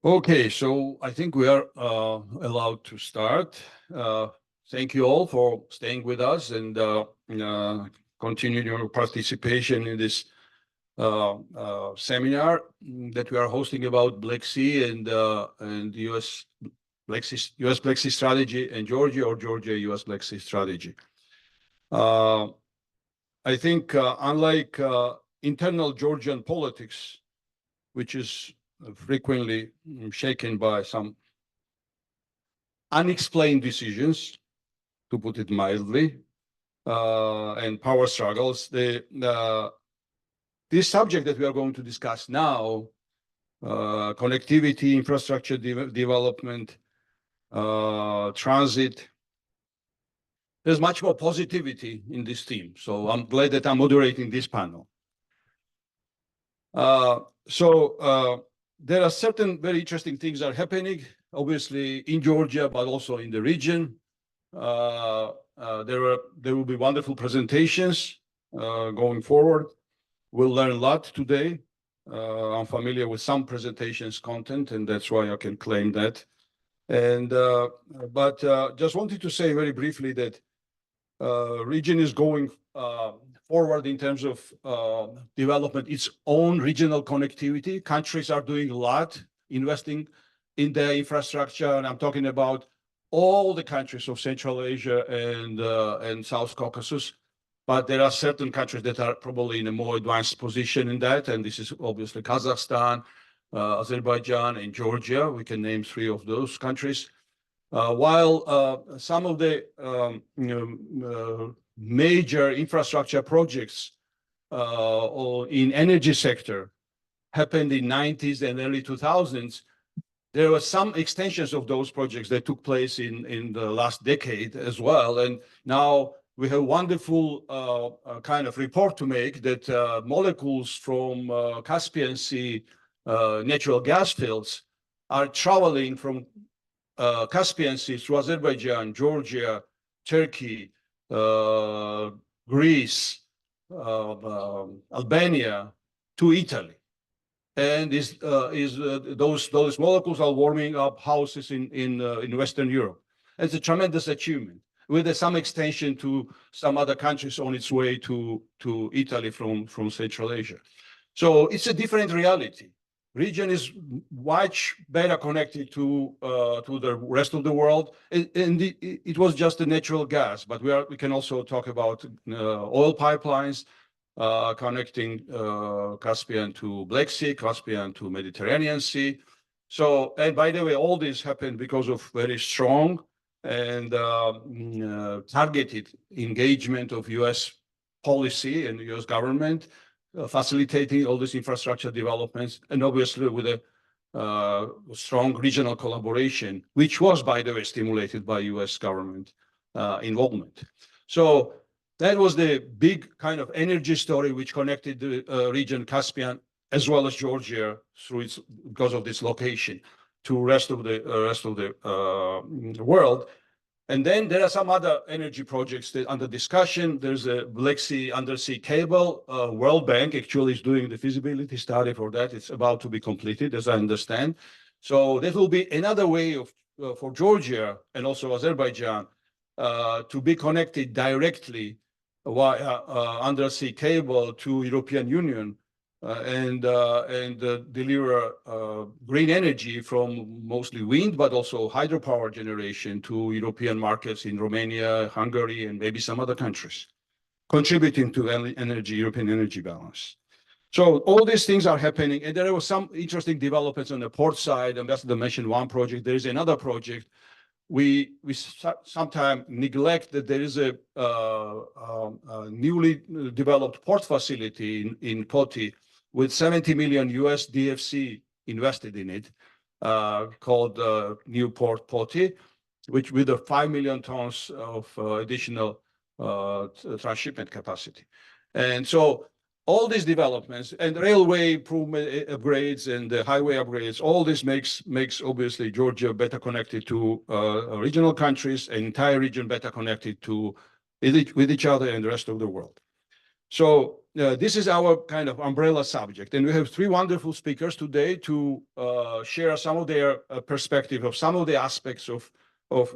Okay, so I think we are allowed to start. Thank you all for staying with us and continuing your participation in this seminar that we are hosting about Black Sea and U.S. Black Sea strategy and Georgia, or Georgia U.S. Black Sea strategy. I think unlike internal Georgian politics, which is frequently shaken by some unexplained decisions, to put it mildly, and power struggles, this subject that we are going to discuss now, connectivity, infrastructure development, transit, there's much more positivity in this theme. So I'm glad that I'm moderating this panel. There are certain very interesting things that are happening, obviously in Georgia, but also in the region. There will be wonderful presentations going forward. We'll learn a lot today. I'm familiar with some presentations content, and that's why I can claim that. And but just wanted to say very briefly that region is going forward in terms of development, its own regional connectivity. Countries are doing a lot, investing in their infrastructure, and I'm talking about all the countries of Central Asia and South Caucasus. But there are certain countries that are probably in a more advanced position in that, and this is obviously Kazakhstan, Azerbaijan, and Georgia. We can name three of those countries. While some of the major infrastructure projects in energy sector happened in 90s and early 2000s, there were some extensions of those projects that took place in the last decade as well. And now we have a wonderful kind of report to make that molecules from Caspian Sea natural gas fields are traveling from Caspian Sea through Azerbaijan, Georgia, Turkey, Greece, Albania to Italy, and those molecules are warming up houses in Western Europe. It's a tremendous achievement, with some extension to some other countries on its way to Italy from Central Asia. So it's a different reality. Region is much better connected to the rest of the world, and it was just the natural gas, but we can also talk about oil pipelines connecting Caspian to Black Sea, Caspian to Mediterranean Sea. So, and by the way, all this happened because of very strong and targeted engagement of U.S. policy and U.S. government, facilitating all these infrastructure developments, and obviously with a strong regional collaboration, which was, by the way, stimulated by U.S. government involvement. So that was the big kind of energy story which connected the region Caspian as well as Georgia through because of this location to rest of the world. And then there are some other energy projects that under discussion. There's a Black Sea undersea cable. World Bank actually is doing the feasibility study for that. It's about to be completed, as I understand. So that will be another way of for Georgia and also Azerbaijan to be connected directly via undersea cable to European Union and deliver green energy from mostly wind, but also hydropower generation to European markets in Romania, Hungary, and maybe some other countries, contributing to European energy balance. So all these things are happening, and there were some interesting developments on the port side. Ambassador mentioned one project. There is another project. We sometimes neglect that there is a newly developed port facility in Poti, with 70 million US DFC invested in it, called Newport Poti, which with a 5 million tons of additional transshipment capacity. And so all these developments and railway improvement upgrades and the highway upgrades, all this makes obviously Georgia better connected to regional countries, and entire region better connected to with each other and the rest of the world. So this is our kind of umbrella subject, and we have three wonderful speakers today to share some of their perspective of some of the aspects of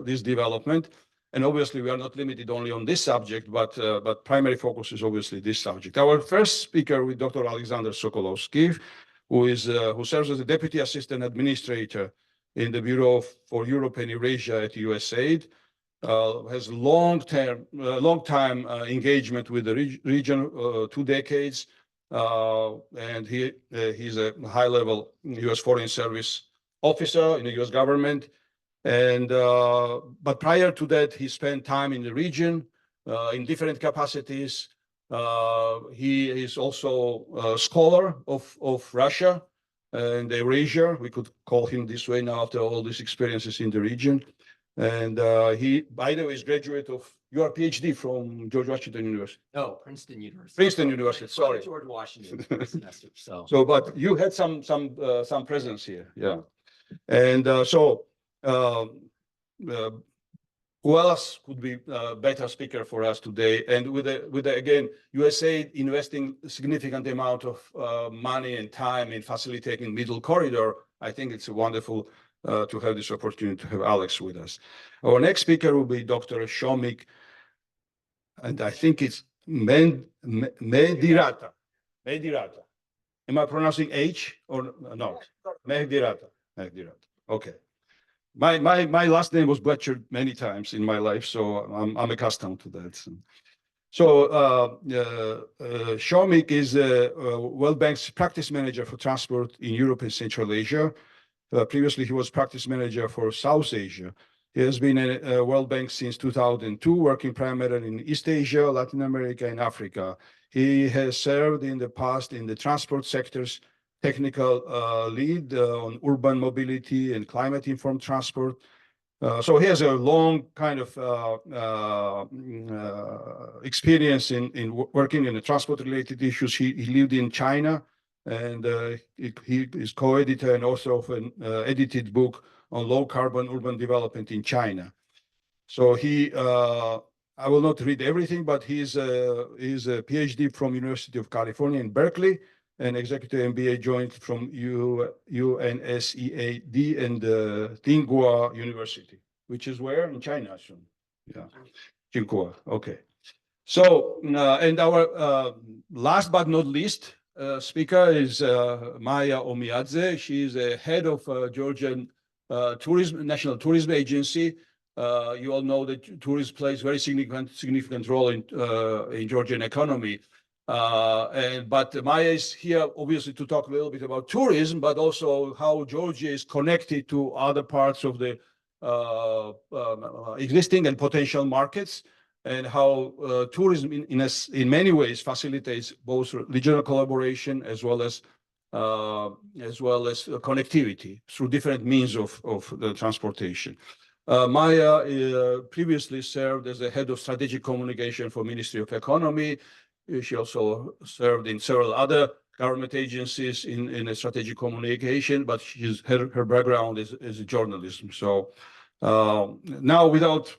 this development. And obviously, we are not limited only on this subject, but primary focus is obviously this subject. Our first speaker is Dr. Alexander Sokolowski, who serves as a Deputy Assistant Administrator in the Bureau for Europe and Eurasia at USAID. Has long time engagement with the region, 2 decades, and he's a high-level U.S. Foreign Service officer in the U.S. government. And but prior to that, he spent time in the region in different capacities. He is also a scholar of Russia and Eurasia. We could call him this way now after all these experiences in the region. And he, by the way, is graduate of your PhD from George Washington University. No, Princeton University. Princeton University, sorry. George Washington first semester. So, but you had some presence here, yeah. And who else could be a better speaker for us today? And with the again, USAID investing a significant amount of money and time in facilitating Middle Corridor, I think it's wonderful to have this opportunity to have Alex with us. Our next speaker will be Dr. Shomik, and I think it's Mehdirata. Mehdirata. Am I pronouncing H or no? Mehdirata. Mehdirata. Okay. My last name was butchered many times in my life, so I'm accustomed to that. So Shomik is World Bank's practice manager for transport in Europe and Central Asia. Previously, he was practice manager for South Asia. He has been at World Bank since 2002, working primarily in East Asia, Latin America, and Africa. He has served in the past in the transport sector's technical lead on urban mobility and climate-informed transport. So he has a long kind of experience in working in the transport-related issues. He lived in China, and he is co-editor and author of an edited book on low-carbon urban development in China. So I will not read everything, but he's a PhD from University of California in Berkeley, and executive MBA joined from UNSEAD and Tsinghua University, which is where? In China, soon. Yeah, Tsinghua, okay. So, and our last but not least speaker is Maya Omiadze. She is a head of Georgian National Tourism Agency. You all know that tourism plays very significant role in Georgian economy. But Maya is here obviously to talk a little bit about tourism, but also how Georgia is connected to other parts of the existing and potential markets, and how tourism in many ways facilitates both regional collaboration as well as connectivity through different means of the transportation. Maya previously served as the head of strategic communication for Ministry of Economy. She also served in several other government agencies in strategic communication, but her background is journalism. So now, without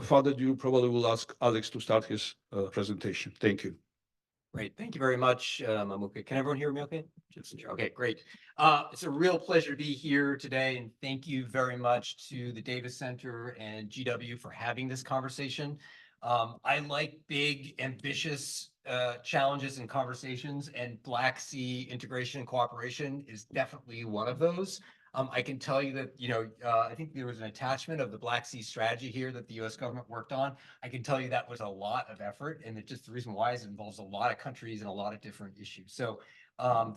further ado, probably we'll ask Alex to start his presentation. Thank you. Great. Thank you very much, Mamuka. Can everyone hear me okay? Okay, great. It's a real pleasure to be here today, and thank you very much to the Davis Center and GW for having this conversation. I like big, ambitious challenges and conversations, and Black Sea integration and cooperation is definitely one of those. I can tell you that, I think there was an attachment of the Black Sea strategy here that the U.S. government worked on. I can tell you that was a lot of effort, and just the reason why is it involves a lot of countries and a lot of different issues. So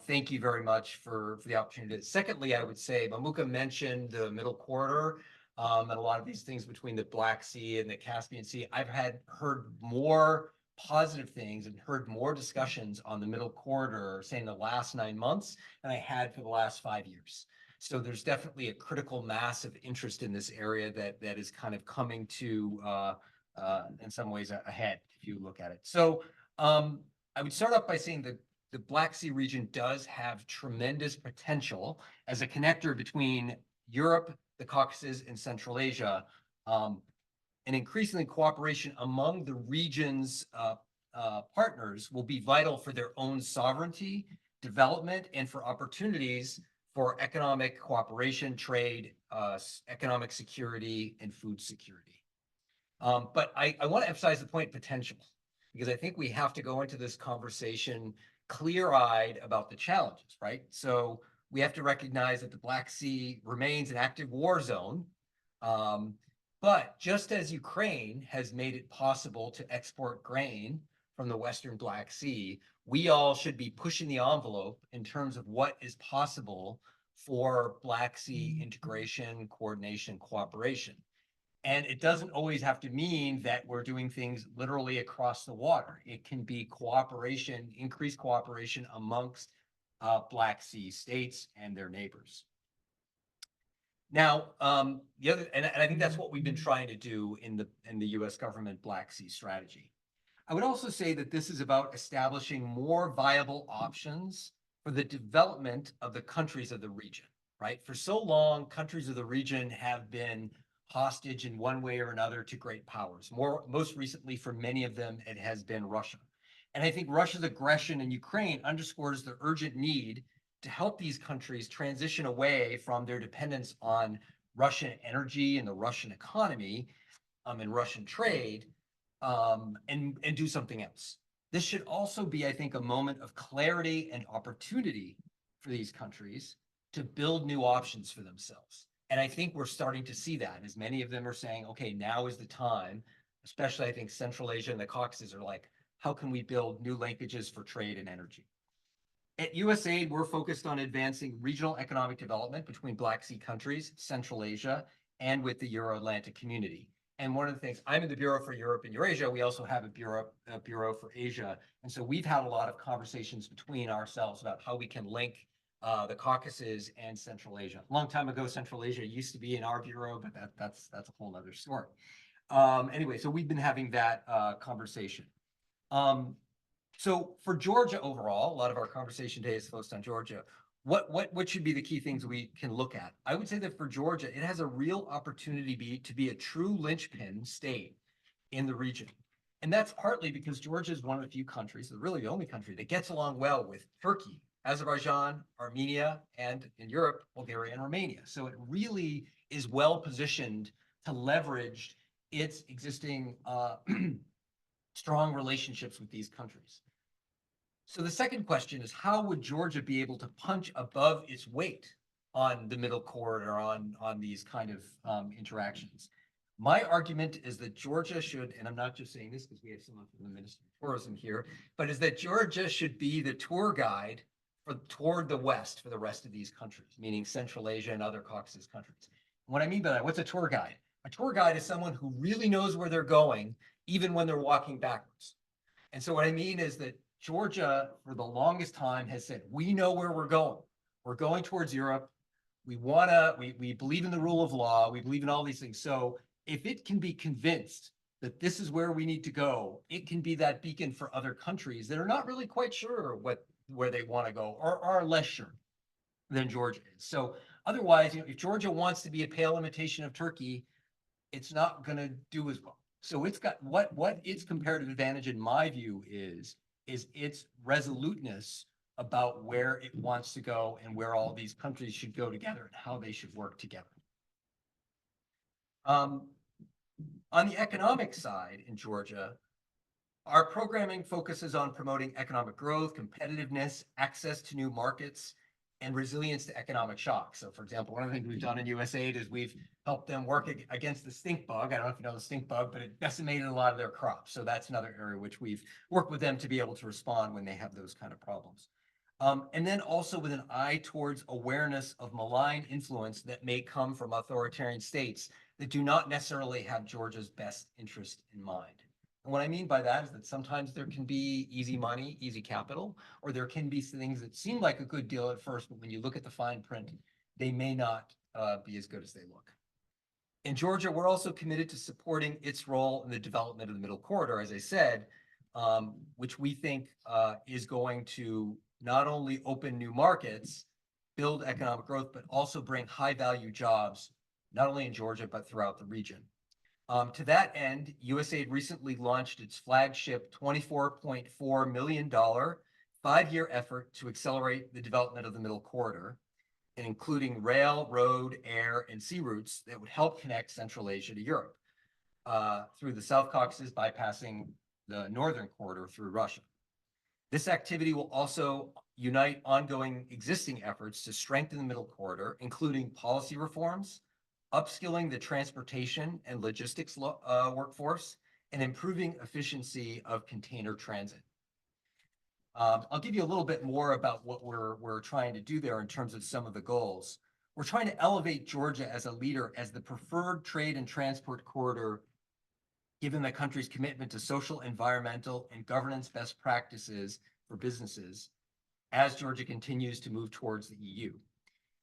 thank you very much for the opportunity. Secondly, I would say Mamuka mentioned the Middle Corridor and a lot of these things between the Black Sea and the Caspian Sea. I've heard more positive things and heard more discussions on the Middle Corridor, say in the last 9 months, than I had for the last 5 years. So there's definitely a critical mass of interest in this area that is kind of coming to, in some ways, ahead, if you look at it. So I would start off by saying that the Black Sea region does have tremendous potential as a connector between Europe, the Caucasus, and Central Asia, and increasingly cooperation among the region's partners will be vital for their own sovereignty, development, and for opportunities for economic cooperation, trade, economic security, and food security. But I want to emphasize the point potential, because I think we have to go into this conversation clear-eyed about the challenges, right? So we have to recognize that the Black Sea remains an active war zone. But just as Ukraine has made it possible to export grain from the Western Black Sea, we all should be pushing the envelope in terms of what is possible for Black Sea integration, coordination, cooperation. And it doesn't always have to mean that we're doing things literally across the water. It can be cooperation, increased cooperation amongst Black Sea states and their neighbors. Now, the other, and I think that's what we've been trying to do in the U.S. government Black Sea strategy. I would also say that this is about establishing more viable options for the development of the countries of the region, right? For so long, countries of the region have been hostage in one way or another to great powers. Most recently, for many of them, it has been Russia. And I think Russia's aggression in Ukraine underscores the urgent need to help these countries transition away from their dependence on Russian energy and the Russian economy and Russian trade, and do something else. This should also be, I think, a moment of clarity and opportunity for these countries to build new options for themselves. And I think we're starting to see that, as many of them are saying, okay, now is the time, especially I think Central Asia and the Caucasus are like, how can we build new linkages for trade and energy? At USAID, we're focused on advancing regional economic development between Black Sea countries, Central Asia, and with the Euro-Atlantic community. And one of the things, I'm in the Bureau for Europe and Eurasia, we also have a bureau for Asia. And so we've had a lot of conversations between ourselves about how we can link the Caucasus and Central Asia. A long time ago, Central Asia used to be in our bureau, but that's a whole other story. Anyway, so we've been having that conversation. So for Georgia overall, a lot of our conversation today is focused on Georgia. What should be the key things we can look at? I would say that for Georgia, it has a real opportunity to be a true linchpin state in the region. And that's partly because Georgia is one of the few countries, really the only country, that gets along well with Turkey, Azerbaijan, Armenia, and in Europe, Bulgaria and Romania. So it really is well positioned to leverage its existing strong relationships with these countries. So the second question is, how would Georgia be able to punch above its weight on the middle corridor, on these kind of interactions? My argument is that Georgia should, and I'm not just saying this because we have someone from the Ministry of Tourism here, but is that Georgia should be the tour guide toward the West for the rest of these countries, meaning Central Asia and other Caucasus countries. What I mean by that, what's a tour guide? A tour guide is someone who really knows where they're going, even when they're walking backwards. And so what I mean is that Georgia, for the longest time, has said, we know where we're going. We're going towards Europe. We believe in the rule of law. We believe in all these things. So if it can be convinced that this is where we need to go, it can be that beacon for other countries that are not really quite sure where they want to go, or are less sure than Georgia is. So otherwise, if Georgia wants to be a pale imitation of Turkey, it's not going to do as well. So it's got what its comparative advantage, in my view, is its resoluteness about where it wants to go and where all these countries should go together and how they should work together. On the economic side in Georgia, our programming focuses on promoting economic growth, competitiveness, access to new markets, and resilience to economic shocks. So, for example, one of the things we've done in USAID is we've helped them work against the stink bug. I don't know if you know the stink bug, but it decimated a lot of their crops. So that's another area which we've worked with them to be able to respond when they have those kind of problems. And then also with an eye towards awareness of malign influence that may come from authoritarian states that do not necessarily have Georgia's best interest in mind. And what I mean by that is that sometimes there can be easy money, easy capital, or there can be things that seem like a good deal at first, but when you look at the fine print, they may not be as good as they look. In Georgia, we're also committed to supporting its role in the development of the Middle Corridor, as I said, which we think is going to not only open new markets, build economic growth, but also bring high-value jobs, not only in Georgia, but throughout the region. To that end, USAID recently launched its flagship $24.4 million five-year effort to accelerate the development of the Middle Corridor, and including rail, road, air, and sea routes that would help connect Central Asia to Europe through the South Caucasus, bypassing the Northern Corridor through Russia. This activity will also unite ongoing existing efforts to strengthen the Middle Corridor, including policy reforms, upskilling the transportation and logistics workforce, and improving efficiency of container transit. I'll give you a little bit more about what we're trying to do there in terms of some of the goals. We're trying to elevate Georgia as a leader, as the preferred trade and transport corridor, given the country's commitment to social, environmental, and governance best practices for businesses as Georgia continues to move towards the EU.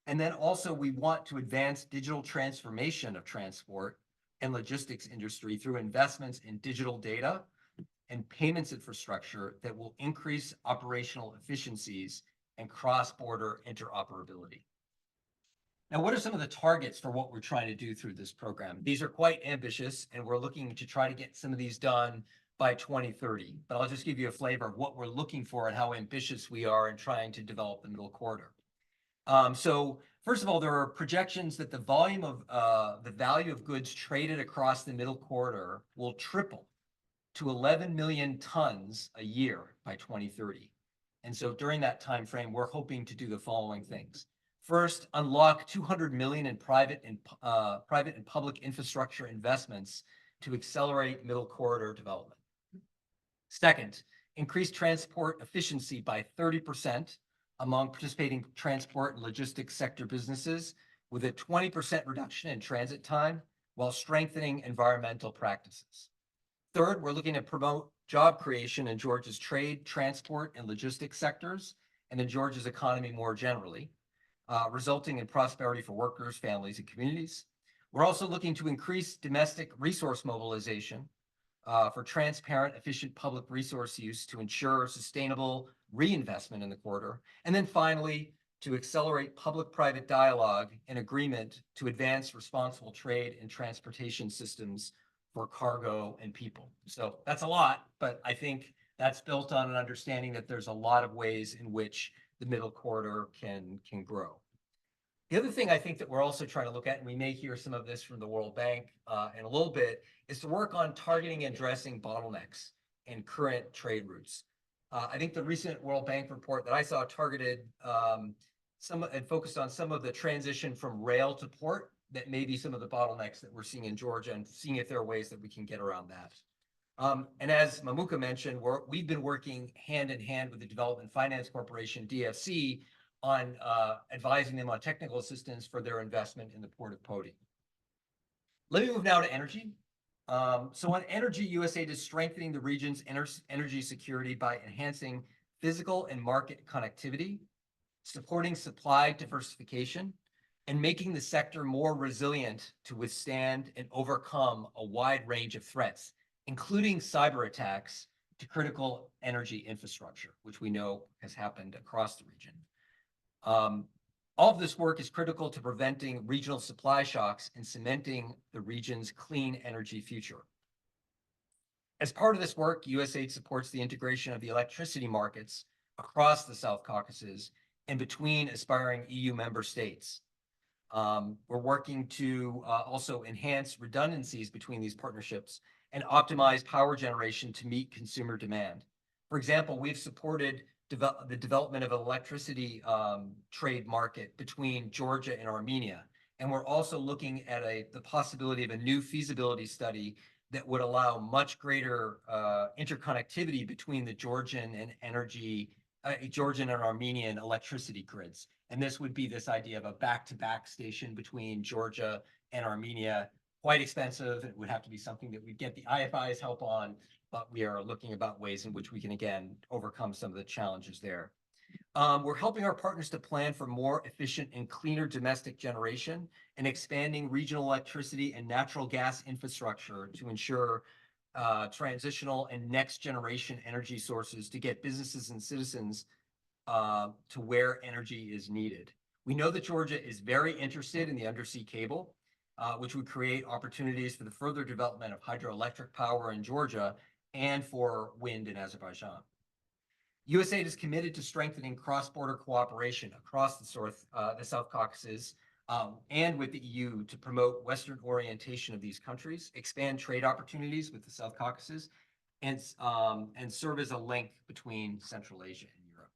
And then also we want to advance digital transformation of transport and logistics industry through investments in digital data and payments infrastructure that will increase operational efficiencies and cross-border interoperability. Now, what are some of the targets for what we're trying to do through this program? These are quite ambitious, and we're looking to try to get some of these done by 2030. But I'll just give you a flavor of what we're looking for and how ambitious we are in trying to develop the Middle Corridor. So first of all, there are projections that the volume of the value of goods traded across the Middle Corridor will triple to 11 million tons a year by 2030. And so during that time frame, we're hoping to do the following things. First, unlock 200 million in private and public infrastructure investments to accelerate Middle Corridor development. Second, increase transport efficiency by 30% among participating transport and logistics sector businesses, with a 20% reduction in transit time while strengthening environmental practices. Third, we're looking to promote job creation in Georgia's trade, transport, and logistics sectors, and in Georgia's economy more generally, resulting in prosperity for workers, families, and communities. We're also looking to increase domestic resource mobilization for transparent, efficient public resource use to ensure sustainable reinvestment in the corridor. And then finally, to accelerate public-private dialogue and agreement to advance responsible trade and transportation systems for cargo and people. So that's a lot, but I think that's built on an understanding that there's a lot of ways in which the Middle Corridor can grow. The other thing I think that we're also trying to look at, and we may hear some of this from the World Bank in a little bit, is to work on targeting and addressing bottlenecks in current trade routes. I think the recent World Bank report that I saw targeted and focused on some of the transition from rail to port that may be some of the bottlenecks that we're seeing in Georgia, and seeing if there are ways that we can get around that. And as Mamuka mentioned, we've been working hand in hand with the Development Finance Corporation, DFC, on advising them on technical assistance for their investment in the Port of Poti. Let me move now to energy. So on energy, USAID is strengthening the region's energy security by enhancing physical and market connectivity, supporting supply diversification, and making the sector more resilient to withstand and overcome a wide range of threats, including cyber attacks to critical energy infrastructure, which we know has happened across the region. All of this work is critical to preventing regional supply shocks and cementing the region's clean energy future. As part of this work, USAID supports the integration of the electricity markets across the South Caucasus and between aspiring EU member states. We're working to also enhance redundancies between these partnerships and optimize power generation to meet consumer demand. For example, we've supported the development of an electricity trade market between Georgia and Armenia. And we're also looking at the possibility of a new feasibility study that would allow much greater interconnectivity between the Georgian and Armenian electricity grids. And this would be this idea of a back-to-back station between Georgia and Armenia. Quite expensive. It would have to be something that we'd get the IFI's help on, but we are looking about ways in which we can, again, overcome some of the challenges there. We're helping our partners to plan for more efficient and cleaner domestic generation and expanding regional electricity and natural gas infrastructure to ensure transitional and next generation energy sources to get businesses and citizens to where energy is needed. We know that Georgia is very interested in the undersea cable. which would create opportunities for the further development of hydroelectric power in Georgia and for wind in Azerbaijan. USAID is committed to strengthening cross-border cooperation across the South Caucasus and with the EU to promote Western orientation of these countries, expand trade opportunities with the South Caucasus, and serve as a link between Central Asia and Europe.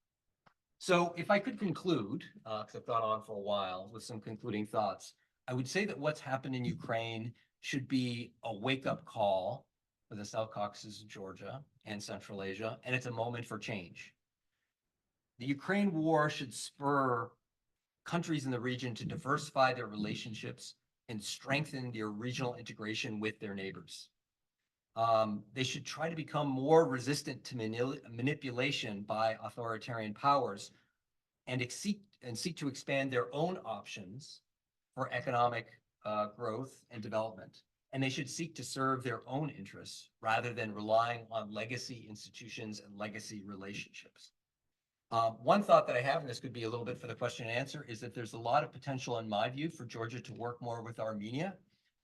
So if I could conclude, because I've gone on for a while with some concluding thoughts, I would say that what's happened in Ukraine should be a wake-up call for the South Caucasus, Georgia, and Central Asia, and it's a moment for change. The Ukraine war should spur countries in the region to diversify their relationships and strengthen their regional integration with their neighbors. They should try to become more resistant to manipulation by authoritarian powers and seek to expand their own options for economic growth and development. And they should seek to serve their own interests rather than relying on legacy institutions and legacy relationships. One thought that I have, and this could be a little bit for the question and answer, is that there's a lot of potential, in my view, for Georgia to work more with Armenia,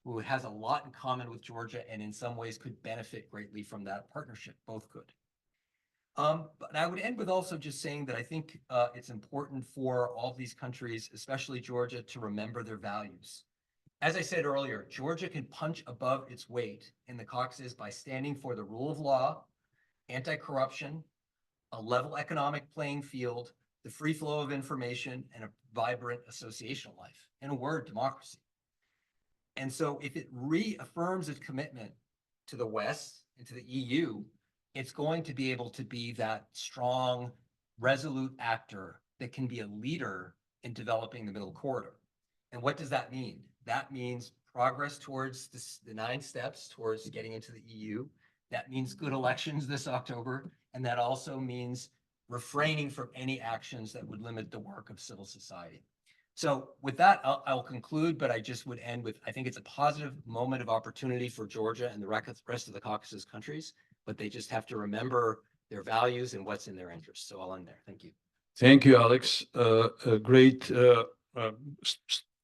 who has a lot in common with Georgia and in some ways could benefit greatly from that partnership. Both could. But I would end with also just saying that I think it's important for all of these countries, especially Georgia, to remember their values. As I said earlier, Georgia can punch above its weight in the Caucasus by standing for the rule of law, anti-corruption, a level economic playing field, the free flow of information, and a vibrant associational life. In a word, democracy. And so if it reaffirms its commitment to the West and to the EU, it's going to be able to be that strong, resolute actor that can be a leader in developing the middle corridor. And what does that mean? That means progress towards the 9 steps towards getting into the EU. That means good elections this October. And that also means refraining from any actions that would limit the work of civil society. So with that, I'll conclude, but I just would end with, I think it's a positive moment of opportunity for Georgia and the rest of the Caucasus countries, but they just have to remember their values and what's in their interest. So I'll end there. Thank you. Thank you, Alex. A great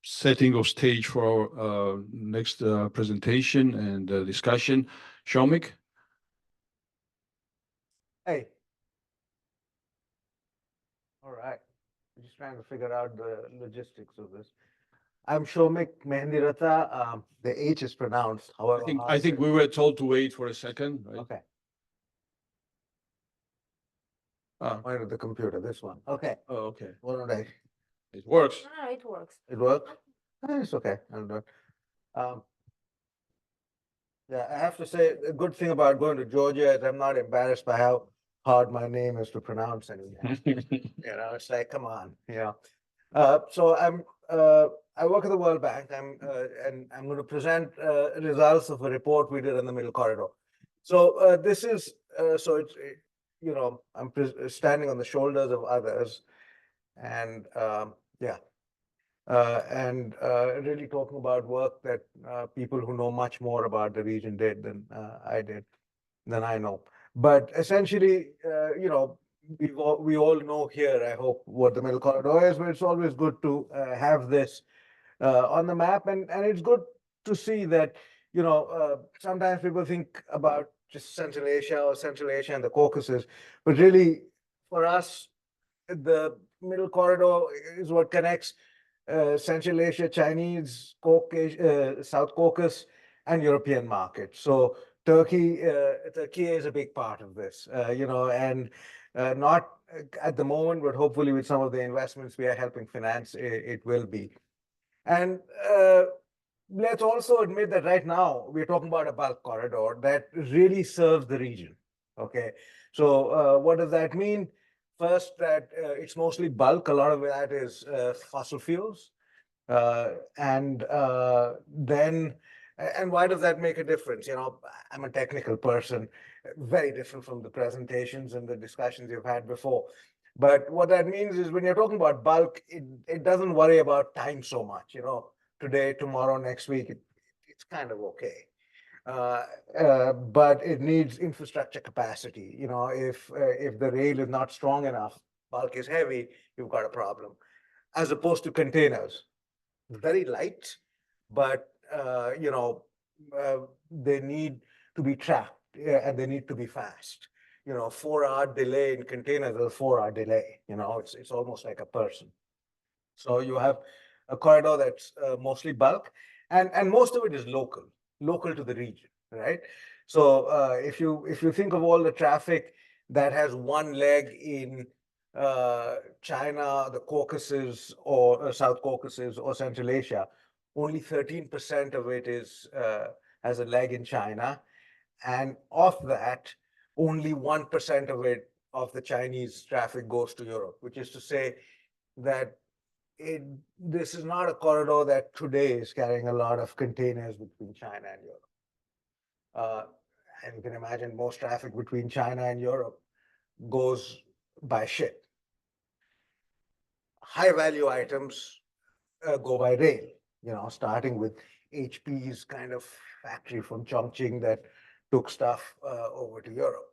setting of stage for our next presentation and discussion. Shomik? Hey. All right. I'm just trying to figure out the logistics of this. I'm Shomik Mehendiratha. The H is pronounced. However, I think we were told to wait for a second, right? okay. Point of the computer, this one. Okay. Oh, okay. What did I? It works. Ah, it works. It works? It's okay. I'll do it. Yeah, I have to say, a good thing about going to Georgia is I'm not embarrassed by how hard my name is to pronounce anymore. It's like, come on, So I work at the World Bank. And I'm going to present results of a report we did on the Middle Corridor. So this is it's I'm standing on the shoulders of others, and really talking about work that people who know much more about the region did than I know. But essentially, we all know here, I hope, what the Middle Corridor is, but it's always good to have this on the map. And it's good to see that, sometimes people think about just Central Asia and the Caucasus, but really for us, the Middle Corridor is what connects Central Asia, Chinese, South Caucasus, and European markets. So Turkey is a big part of this, and not at the moment, but hopefully with some of the investments we are helping finance, it will be. And let's also admit that right now we're talking about a bulk corridor that really serves the region. Okay, so what does that mean? First, that it's mostly bulk. A lot of that is fossil fuels. And why does that make a difference? I'm a technical person, very different from the presentations and the discussions you've had before. But what that means is when you're talking about bulk, it doesn't worry about time so much. Today, tomorrow, next week, it's kind of okay. But it needs infrastructure capacity. If the rail is not strong enough, bulk is heavy, you've got a problem. As opposed to containers, very light, but they need to be tracked and they need to be fast. 4-hour delay in containers is a 4-hour delay. It's almost like a person. So you have a corridor that's mostly bulk, and most of it is local to the region, right? So if you think of all the traffic that has one leg in China, the Caucasus, or South Caucasus, or Central Asia, only 13% of it has a leg in China, and of that, only 1% of the Chinese traffic goes to Europe, which is to say that this is not a corridor that today is carrying a lot of containers between China and Europe. And you can imagine most traffic between China and Europe goes by ship. High value items go by rail, starting with HP's kind of factory from Chongqing that took stuff over to Europe.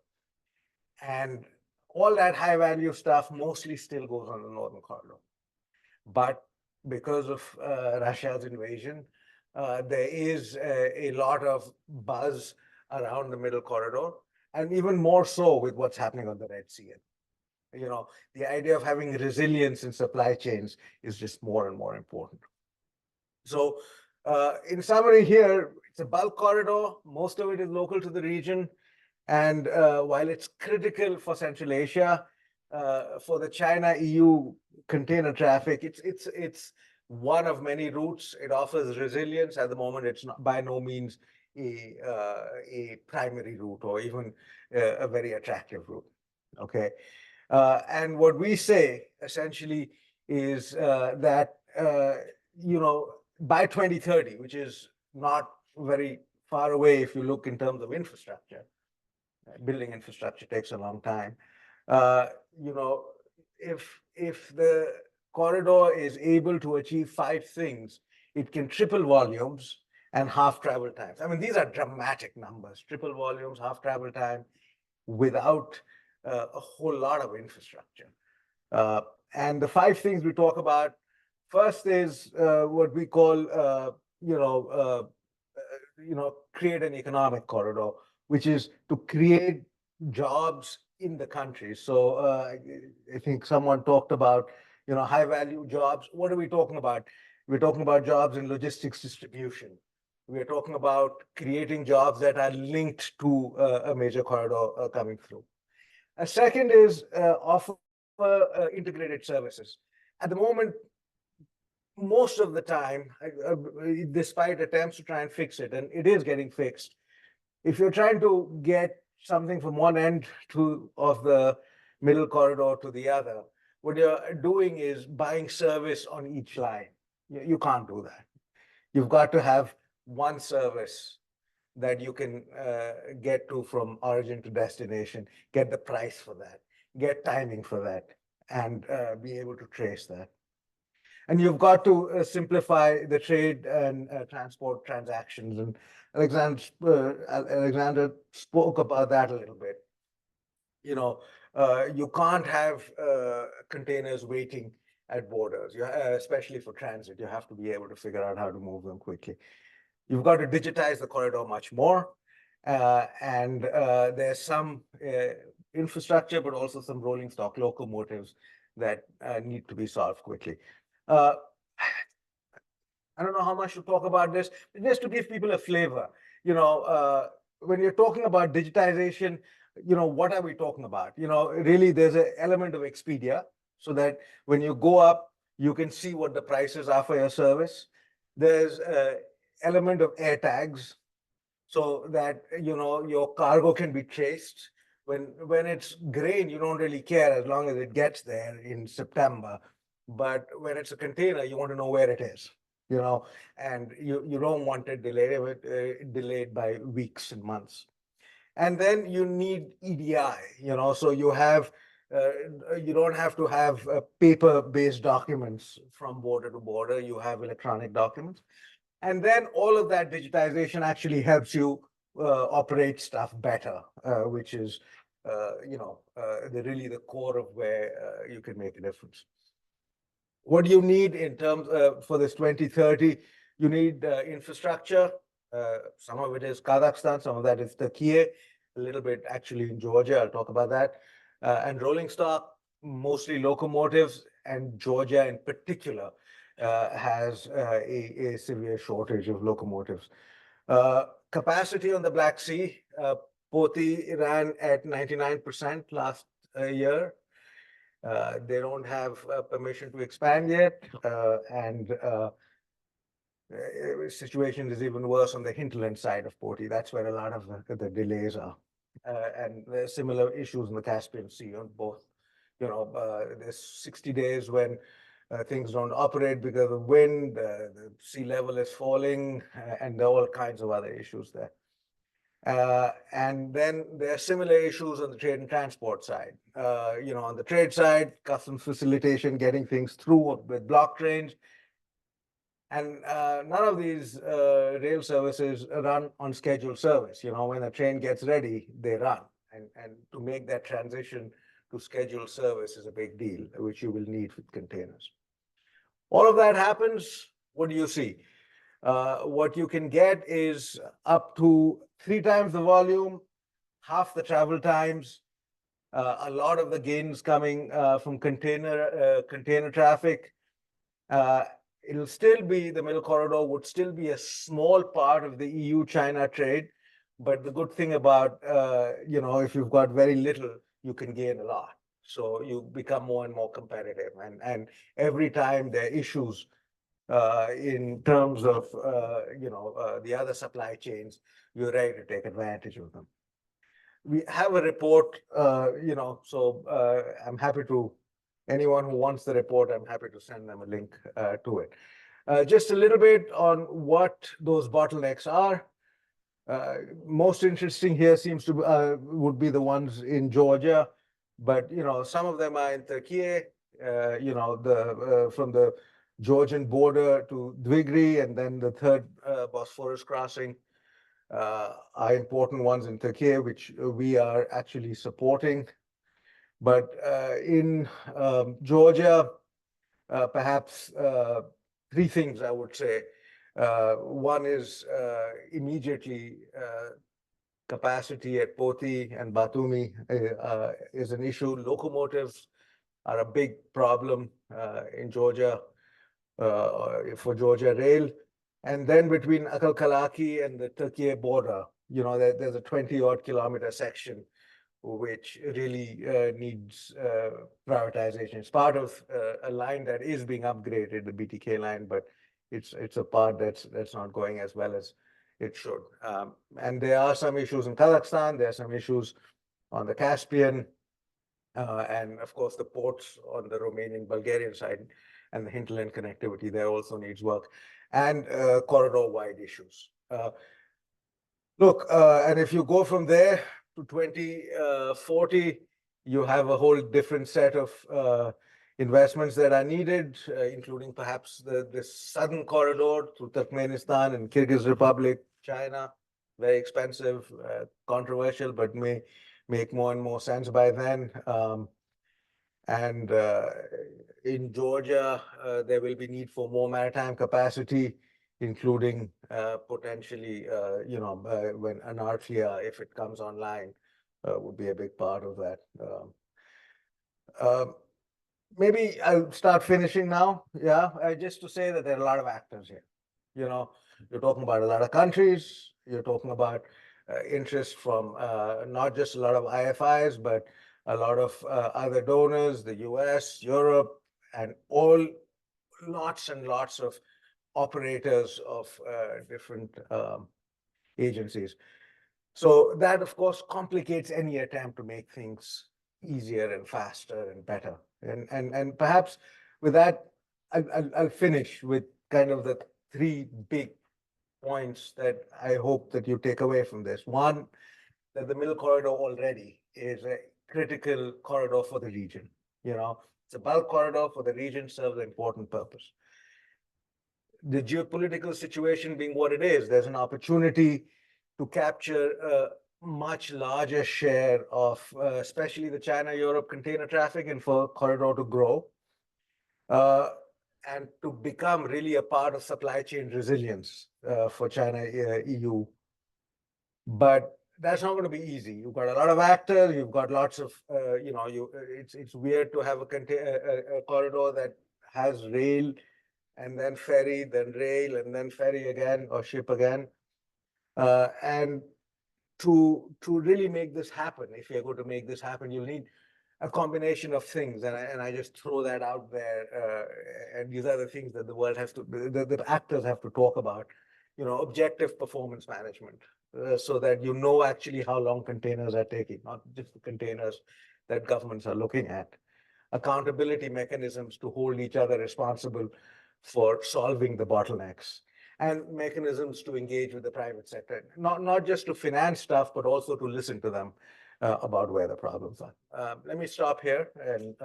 And all that high value stuff mostly still goes on the Northern Corridor. But because of Russia's invasion, there is a lot of buzz around the Middle Corridor, and even more so with what's happening on the Red Sea. The idea of having resilience in supply chains is just more and more important. So in summary here, it's a bulk corridor. Most of it is local to the region. And while it's critical for Central Asia, for the China-EU container traffic, it's one of many routes. It offers resilience. At the moment, it's not by no means a primary route or even a very attractive route. Okay. And what we say essentially is that, by 2030, which is not very far away if you look in terms of infrastructure, building infrastructure takes a long time. If the corridor is able to achieve 5 things, it can triple volumes and half travel times. I mean, these are dramatic numbers, triple volumes, half travel time, without a whole lot of infrastructure. And the 5 things we talk about, first is what we call, create an economic corridor, which is to create jobs in the country. So I think someone talked about, high value jobs. What are we talking about? We're talking about jobs in logistics distribution. We're talking about creating jobs that are linked to a major corridor coming through. A second is offer integrated services. At the moment, most of the time, despite attempts to try and fix it, and it is getting fixed, if you're trying to get something from one end of the Middle Corridor to the other, what you're doing is buying service on each line. You can't do that. You've got to have one service that you can get to from origin to destination, get the price for that, get timing for that, and be able to trace that. And you've got to simplify the trade and transport transactions. And Alexander spoke about that a little bit. You can't have containers waiting at borders, especially for transit. You have to be able to figure out how to move them quickly. You've got to digitize the corridor much more. And there's some infrastructure, but also some rolling stock locomotives that need to be solved quickly. I don't know how much to talk about this, but just to give people a flavor. When you're talking about digitization, what are we talking about? Really, there's an element of Expedia, so that when you go up, you can see what the prices are for your service. There's an element of air tags, so that your cargo can be traced. When it's grain, you don't really care as long as it gets there in September. But when it's a container, you want to know where it is, and you don't want it delayed by weeks and months. And then you need EDI, so you don't have to have paper-based documents from border to border. You have electronic documents. And then all of that digitization actually helps you operate stuff better, which is, really the core of where you can make a difference. What do you need in terms for this 2030? You need infrastructure. Some of it is Kazakhstan, some of that is Turkey, a little bit actually in Georgia. I'll talk about that. And rolling stock, mostly locomotives, and Georgia in particular has a severe shortage of locomotives. Capacity on the Black Sea, Poti ran at 99% last year. They don't have permission to expand yet, and situation is even worse on the hinterland side of Poti. That's where a lot of the delays are. And there's similar issues in the Caspian Sea on both. There's 60 days when things don't operate because of wind, the sea level is falling, and there are all kinds of other issues there. And then there are similar issues on the trade and transport side. On the trade side, customs facilitation, getting things through with block trains. And none of these rail services run on scheduled service. When a train gets ready, they run. And to make that transition to scheduled service is a big deal, which you will need with containers. All of that happens, what do you see? What you can get is up to 3 times the volume, half the travel times, a lot of the gains coming from container traffic. It'll still be, the middle corridor would still be a small part of the EU-China trade, but the good thing about, if you've got very little, you can gain a lot. So you become more and more competitive. And every time there are issues in terms of, the other supply chains, you're ready to take advantage of them. We have a report, so I'm happy to, anyone who wants the report, I'm happy to send them a link to it. Just a little bit on what those bottlenecks are. Most interesting here seems to would be the ones in Georgia, but some of them are in Turkey. From the Georgian border to Dwigri, and then the third Bosphorus crossing are important ones in Turkey, which we are actually supporting. But in Georgia, perhaps 3 things I would say. One is immediately capacity at Poti and Batumi is an issue. Locomotives are a big problem in Georgia for Georgia Rail. And then between Akalkalaki and the Turkey border, there's a 20-odd kilometer section which really needs privatization. It's part of a line that is being upgraded, the BTK line, but it's a part that's not going as well as it should. And there are some issues in Kazakhstan. There are some issues on the Caspian, and of course the ports on the Romanian-Bulgarian side, and the hinterland connectivity there also needs work, and corridor-wide issues. And if you go from there to 2040, you have a whole different set of investments that are needed, including perhaps the southern corridor through Turkmenistan and Kyrgyz Republic, China, very expensive, controversial, but may make more and more sense by then. And in Georgia, there will be need for more maritime capacity, including potentially, when Anarchia, if it comes online, would be a big part of that. Maybe I'll start finishing now. Just to say that there are a lot of actors here. You're talking about a lot of countries. You're talking about interest from not just a lot of IFIs, but a lot of other donors, the US, Europe, and all lots and lots of operators of different agencies. So that, of course, complicates any attempt to make things easier and faster and better. And perhaps with that, I'll finish with kind of the 3 big points that I hope that you take away from this. One, that the middle corridor already is a critical corridor for the region. It's a bulk corridor for the region, serves an important purpose. The geopolitical situation being what it is, there's an opportunity to capture a much larger share of, especially the China-Europe container traffic, and for corridor to grow. and to become really a part of supply chain resilience for China, EU. But that's not going to be easy. You've got a lot of actors. You've got lots of, it's weird to have a corridor that has rail and then ferry, then rail, and then ferry again or ship again. And to really make this happen, if you're going to make this happen, you'll need a combination of things. And I just throw that out there. And these are the things that the world has to, the actors have to talk about. Objective performance management, so that you know actually how long containers are taking, not just the containers that governments are looking at. Accountability mechanisms to hold each other responsible for solving the bottlenecks, and mechanisms to engage with the private sector, not just to finance stuff, but also to listen to them about where the problems are. Let me stop here and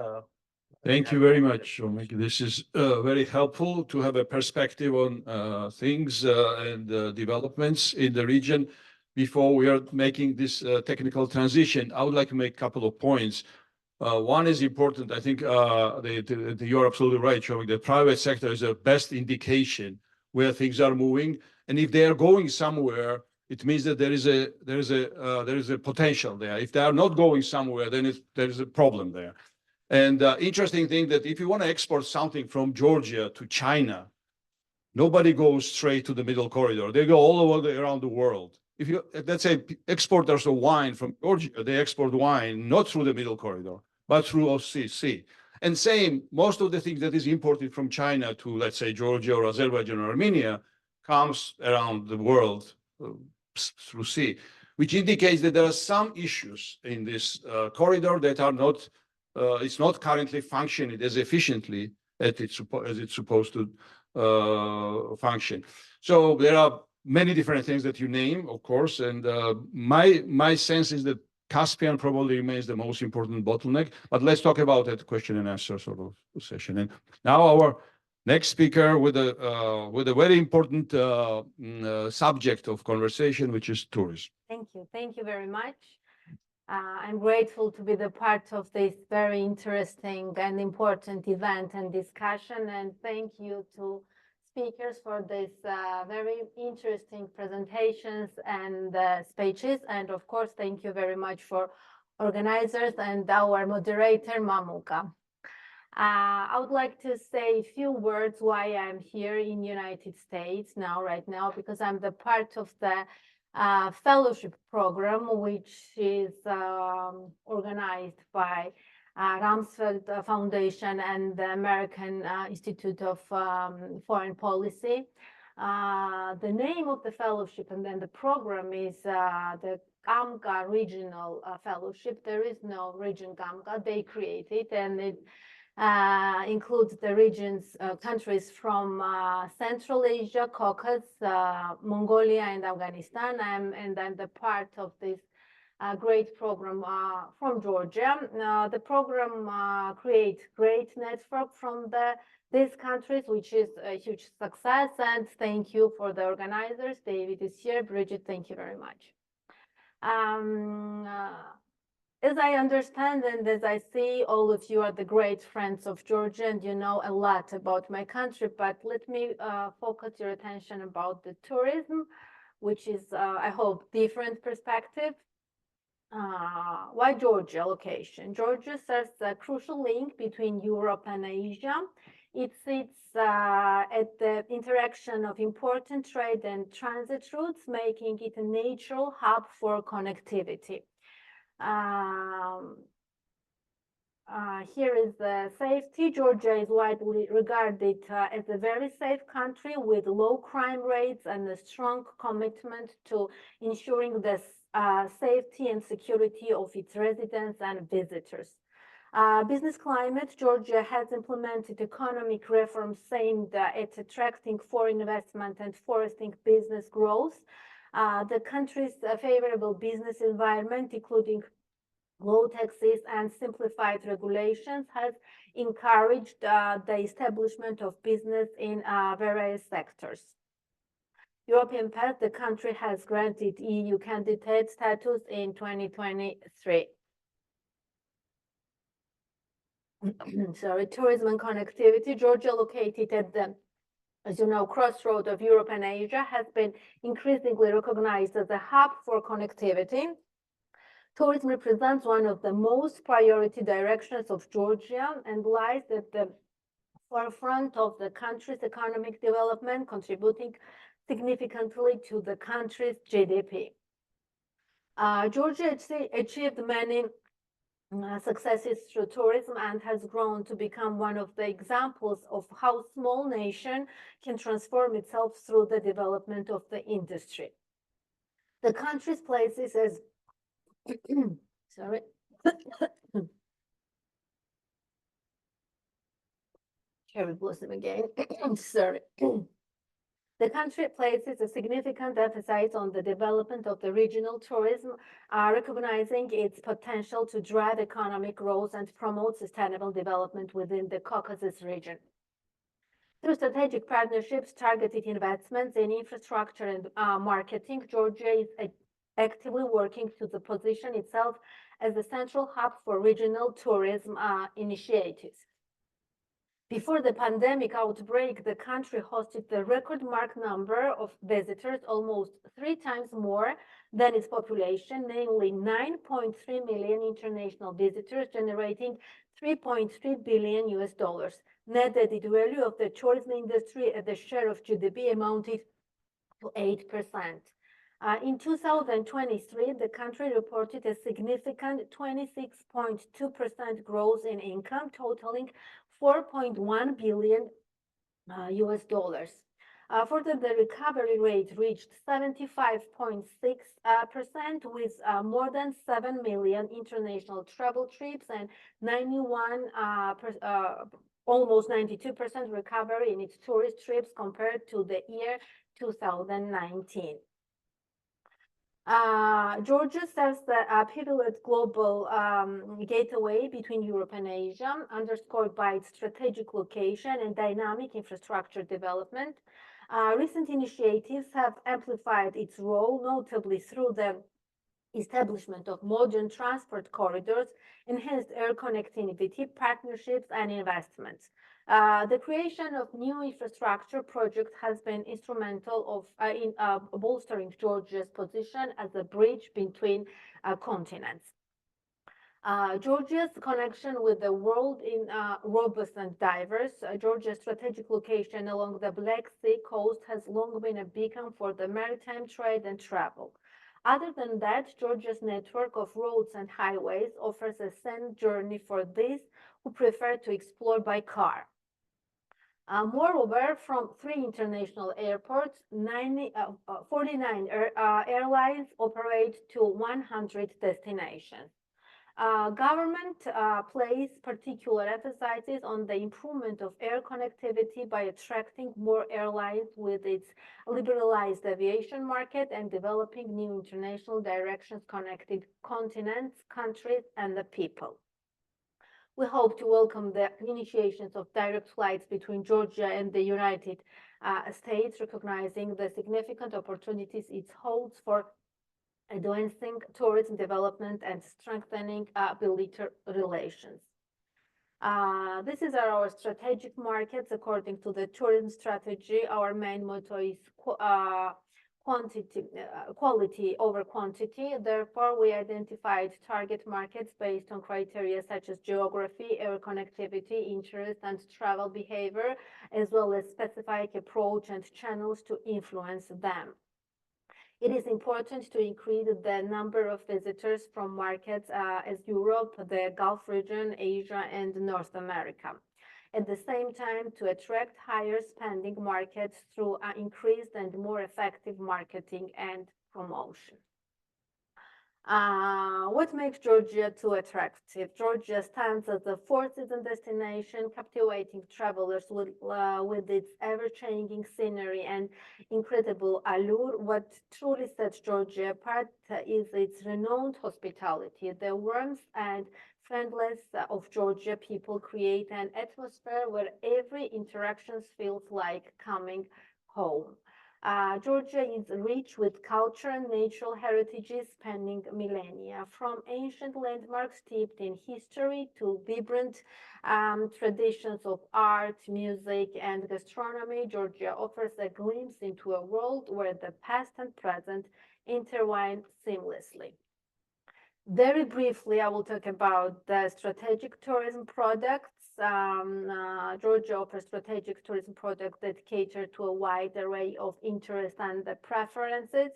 Thank you very much, Omik. This is very helpful to have a perspective on things and developments in the region. Before we are making this technical transition, I would like to make a couple of points. One is important. I think you're absolutely right, Shomik. The private sector is the best indication where things are moving, and if they are going somewhere, it means that there is a potential there. If they are not going somewhere, then there is a problem there. And interesting thing that if you want to export something from Georgia to China, nobody goes straight to the middle corridor. They go all over around the world. If let's say exporters of wine from Georgia, they export wine not through the middle corridor, but through OCC. And same, most of the things that is imported from China to, let's say, Georgia or Azerbaijan or Armenia comes around the world through sea, which indicates that there are some issues in this corridor that are not, it's not currently functioning as efficiently as it's supposed to function. So there are many different things that you name, of course, and my sense is that Caspian probably remains the most important bottleneck, but let's talk about that question and answer sort of session. And now our next speaker with a very important subject of conversation, which is tourism. Thank you very much. I'm grateful to be the part of this very interesting and important event and discussion, and thank you to speakers for this very interesting presentations and speeches. And of course, thank you very much for organizers and our moderator, Mamuka. I would like to say a few words why I'm here in United States right now, because I'm the part of the fellowship program, which is organized by Rumsfeld Foundation and the American Institute of Foreign Policy. The name of the fellowship and then the program is the GAMGA Regional Fellowship. There is no region GAMGA, they created, and it includes the regions, countries from Central Asia, Caucasus, Mongolia, and Afghanistan. And I'm the part of this great program from Georgia. The program creates great network from these countries, which is a huge success. And thank you for the organizers. David is here. Bridget, thank you very much. As I understand and as I see, all of you are the great friends of Georgia and you know a lot about my country, but let me focus your attention about the tourism, which is, I hope, different perspective. Why Georgia location? Georgia serves a crucial link between Europe and Asia. It sits at the interaction of important trade and transit routes, making it a natural hub for connectivity. Here is the safety. Georgia is widely regarded as a very safe country with low crime rates and a strong commitment to ensuring the safety and security of its residents and visitors. Business climate. Georgia has implemented economic reforms aimed at attracting foreign investment and fostering business growth. The country's favorable business environment, including low taxes and simplified regulations, has encouraged the establishment of business in various sectors. European path, the country has granted EU candidate status in 2023. sorry, tourism and connectivity. Georgia, located at the, as you know, crossroad of Europe and Asia, has been increasingly recognized as a hub for connectivity. Tourism represents one of the most priority directions of Georgia and lies at the forefront of the country's economic development, contributing significantly to the country's GDP. Georgia achieved many successes through tourism and has grown to become one of the examples of how small nation can transform itself through the development of the industry. The country's places as sorry. Cherry blossom again. Sorry. The country places a significant emphasis on the development of the regional tourism, recognizing its potential to drive economic growth and promote sustainable development within the Caucasus region. Through strategic partnerships, targeted investments in infrastructure and marketing, Georgia is actively working to position itself as a central hub for regional tourism initiatives. Before the pandemic outbreak, the country hosted the record mark number of visitors, almost 3 times more than its population, namely 9.3 million international visitors, generating $3.3 billion US. Net added value of the tourism industry at the share of GDP amounted to 8%. In 2023, the country reported a significant 26.2% growth in income, totaling $4.1 billion US. Further, the recovery rate reached 75.6%, with more than 7 million international travel trips and almost 92% recovery in its tourist trips compared to the year 2019. Georgia serves the pivotal global gateway between Europe and Asia, underscored by its strategic location and dynamic infrastructure development. Recent initiatives have amplified its role, notably through the establishment of modern transport corridors, enhanced air connectivity, partnerships, and investments. The creation of new infrastructure projects has been instrumental in bolstering Georgia's position as a bridge between continents. Georgia's connection with the world is robust and diverse. Georgia's strategic location along the Black Sea coast has long been a beacon for the maritime trade and travel. Other than that, Georgia's network of roads and highways offers a scenic journey for those who prefer to explore by car. Moreover, from 3 international airports, 49 airlines operate to 100 destinations. Government places particular emphasis on the improvement of air connectivity by attracting more airlines with its liberalized aviation market and developing new international directions connecting continents, countries, and the people. We hope to welcome the initiations of direct flights between Georgia and the United States, recognizing the significant opportunities it holds for advancing tourism development and strengthening bilateral relations. This is our strategic markets. According to the tourism strategy, our main motto is quality over quantity. Therefore, we identified target markets based on criteria such as geography, air connectivity, interest, and travel behavior, as well as specific approach and channels to influence them. It is important to increase the number of visitors from markets as Europe, the Gulf region, Asia, and North America. At the same time, to attract higher spending markets through increased and more effective marketing and promotion. What makes Georgia too attractive? Georgia stands as a four-season destination, captivating travelers with its ever-changing scenery and incredible allure. What truly sets Georgia apart is its renowned hospitality. The warmth and friendliness of Georgia people create an atmosphere where every interaction feels like coming home. Georgia is rich with culture and natural heritages spanning millennia, from ancient landmarks steeped in history to vibrant traditions of art, music, and gastronomy. Georgia offers a glimpse into a world where the past and present intertwine seamlessly. Very briefly, I will talk about the strategic tourism products. Georgia offers strategic tourism products that cater to a wide array of interests and preferences.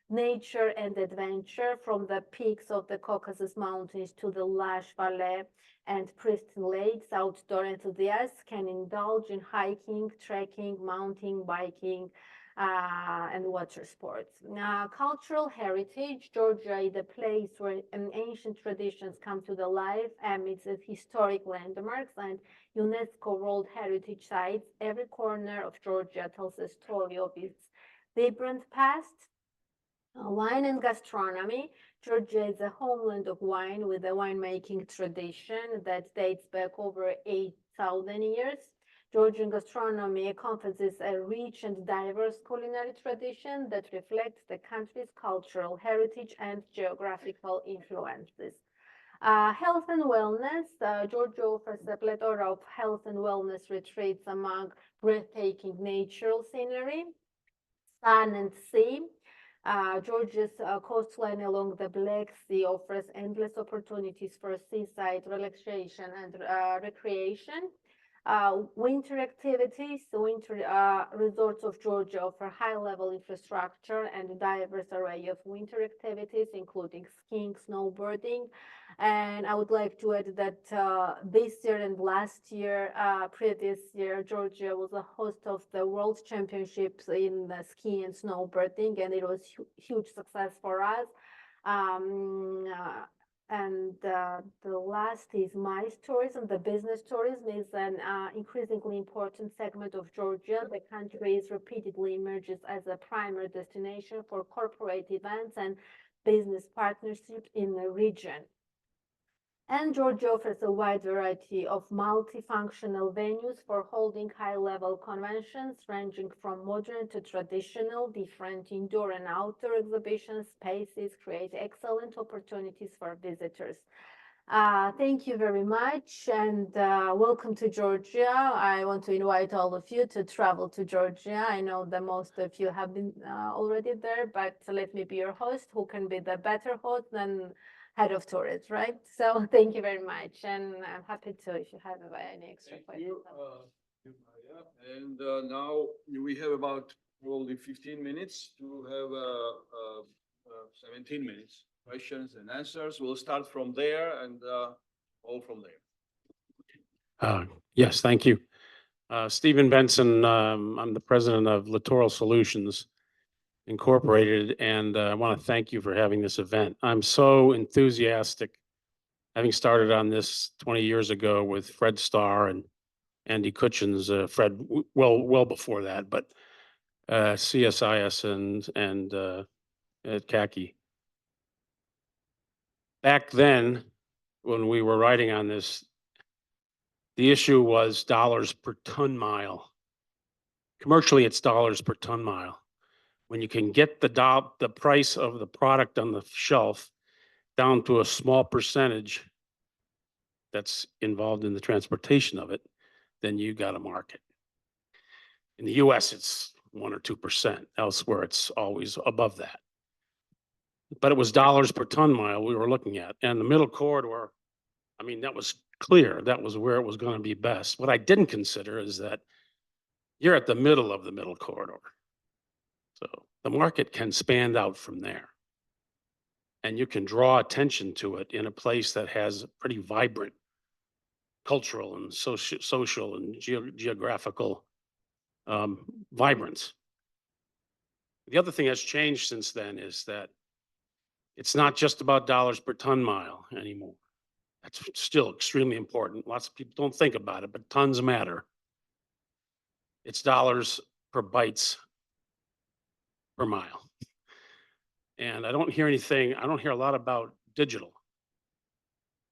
Nature and adventure, from the peaks of the Caucasus Mountains to the lush valley and pristine lakes. Outdoor enthusiasts can indulge in hiking, trekking, mountain biking, and water sports. Cultural heritage, Georgia is a place where ancient traditions come to the life amidst historic landmarks and UNESCO World Heritage Sites. Every corner of Georgia tells a story of its vibrant past. Wine and gastronomy. Georgia is a homeland of wine with a winemaking tradition that dates back over 8,000 years. Georgian gastronomy encompasses a rich and diverse culinary tradition that reflects the country's cultural heritage and geographical influences. Health and wellness. Georgia offers a plethora of health and wellness retreats among breathtaking natural scenery, sun and sea. Georgia's coastline along the Black Sea offers endless opportunities for seaside relaxation and recreation. Winter activities. The winter resorts of Georgia offer high-level infrastructure and a diverse array of winter activities, including skiing, snowboarding. And I would like to add that this year and last year, previous year, Georgia was a host of the World Championships in skiing and snowboarding, and it was huge success for us. The last is MICE tourism. The business tourism is an increasingly important segment of Georgia. The country repeatedly emerges as a primary destination for corporate events and business partnerships in the region. And Georgia offers a wide variety of multifunctional venues for holding high-level conventions, ranging from modern to traditional. Different indoor and outdoor exhibition spaces create excellent opportunities for visitors. Thank you very much, and welcome to Georgia. I want to invite all of you to travel to Georgia. I know that most of you have been already there, but let me be your host. Who can be the better host than head of tourists, right? So thank you very much, and I'm happy to if you have any extra questions. Thank you, Maria. And now we have about probably 15 minutes to have 17 minutes questions and answers. We'll start from there and all from there. Yes, thank you. Stephen Benson, I'm the president of Littoral Solutions Incorporated, and I want to thank you for having this event. I'm so enthusiastic, having started on this 20 years ago with Fred Starr and Andy Kutchins, Fred well before that, but CSIS and at CACI. Back then, when we were writing on this, the issue was dollars per ton mile. Commercially, it's dollars per ton mile. When you can get the price of the product on the shelf down to a small percentage that's involved in the transportation of it, then you got a market. In the US, it's 1 or 2%. Elsewhere, it's always above that. But it was dollars per ton mile we were looking at. And the middle corridor, I mean, that was clear. That was where it was going to be best. What I didn't consider is that you're at the middle of the middle corridor. So the market can span out from there. And you can draw attention to it in a place that has pretty vibrant cultural and social and geographical vibrance. The other thing that's changed since then is that it's not just about dollars per ton mile anymore. That's still extremely important. Lots of people don't think about it, but tons matter. It's dollars per bytes per mile. And I don't hear a lot about digital.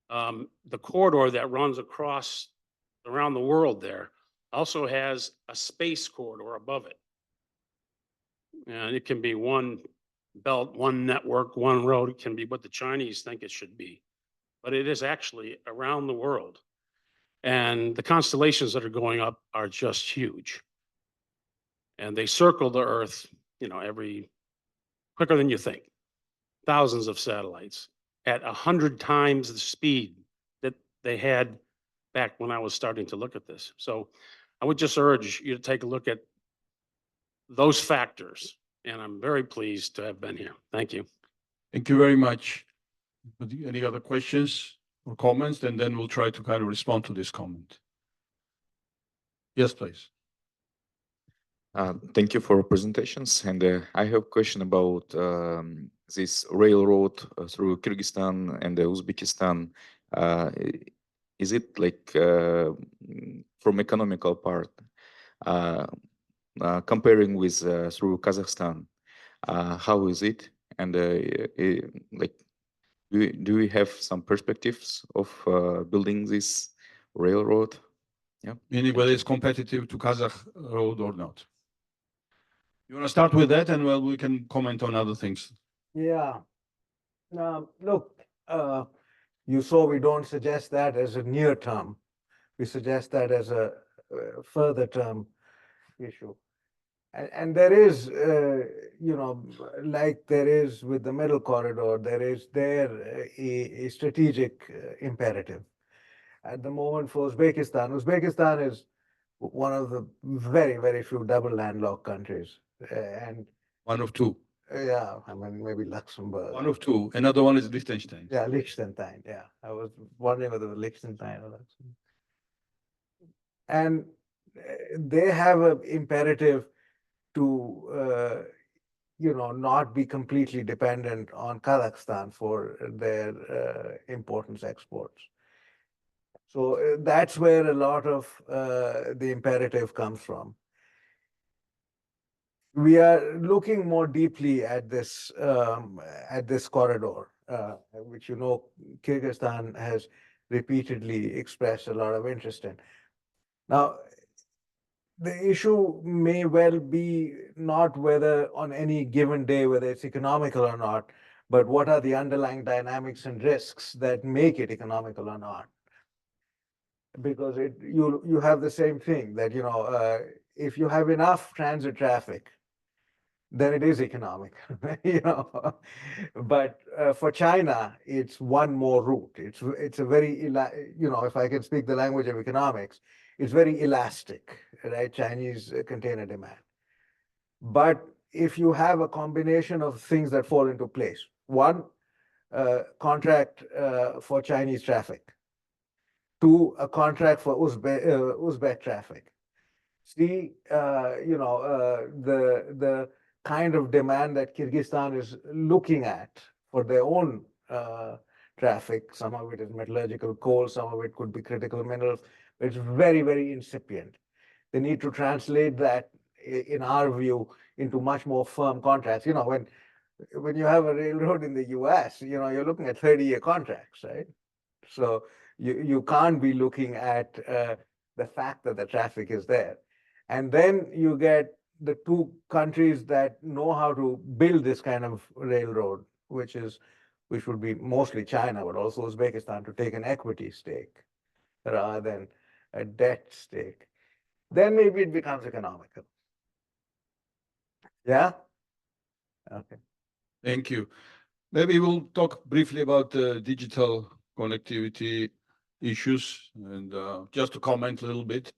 The corridor that runs across around the world there also has a space corridor above it. And it can be one belt, one network, one road. It can be what the Chinese think it should be. But it is actually around the world. And the constellations that are going up are just huge. And they circle the Earth, every quicker than you think. Thousands of satellites at 100 times the speed that they had back when I was starting to look at this. So I would just urge you to take a look at those factors. And I'm very pleased to have been here. Thank you. Thank you very much. Any other questions or comments? And then we'll try to kind of respond to this comment. Yes, please. Thank you for presentations. And I have a question about this railroad through Kyrgyzstan and Uzbekistan. Is it like from economical part, comparing with through Kazakhstan, how is it? And like, do we have some perspectives of building this railroad? Yeah. Meaning whether it's competitive to Kazakh road or not. You want to start with that, and well, we can comment on other things. Yeah. Look, you saw we don't suggest that as a near term. We suggest that as a further term issue. And there is, like there is with the middle corridor, there is a strategic imperative. At the moment for Uzbekistan is one of the very, very few double landlocked countries. And One of two. yeah, I mean, maybe Luxembourg. One of two. Another one is Liechtenstein. Yeah, Liechtenstein. Yeah, I was wondering whether it was Liechtenstein or Luxembourg. And they have an imperative to, not be completely dependent on Kazakhstan for their importance exports. So that's where a lot of the imperative comes from. We are looking more deeply at this corridor, which Kyrgyzstan has repeatedly expressed a lot of interest in. Now, the issue may well be not whether on any given day, whether it's economical or not, but what are the underlying dynamics and risks that make it economical or not? Because you have the same thing that, if you have enough transit traffic, then it is economic, But for China, it's one more route. It's a very, if I can speak the language of economics, it's very elastic, right? Chinese container demand. But if you have a combination of things that fall into place, one, contract for Chinese traffic, two, a contract for Uzbek traffic, see, the kind of demand that Kyrgyzstan is looking at for their own traffic. Some of it is metallurgical coal, some of it could be critical minerals. It's very, very incipient. They need to translate that, in our view, into much more firm contracts. When you have a railroad in the US, you're looking at 30-year contracts, right? So you can't be looking at the fact that the traffic is there. And then you get the two countries that know how to build this kind of railroad, which would be mostly China, but also Uzbekistan, to take an equity stake rather than a debt stake. Then maybe it becomes economical. Yeah? Okay. Thank you. Maybe we'll talk briefly about the digital connectivity issues and just to comment a little bit.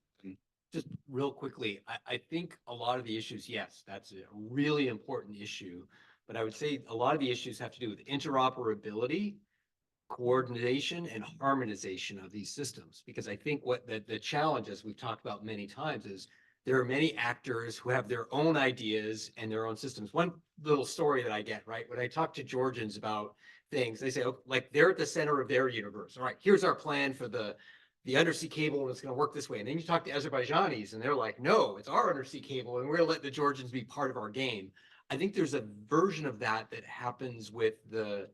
Just real quickly, I think a lot of the issues, yes, that's a really important issue. But I would say a lot of the issues have to do with interoperability, coordination, and harmonization of these systems. Because I think what the challenge, as we've talked about many times, is there are many actors who have their own ideas and their own systems. One little story that I get, right, when I talk to Georgians about things, they say, oh, like they're at the center of their universe. All right, here's our plan for the undersea cable, and it's going to work this way. And then you talk to Azerbaijanis and they're like, no, it's our undersea cable and we're going to let the Georgians be part of our game. I think there's a version of that happens with the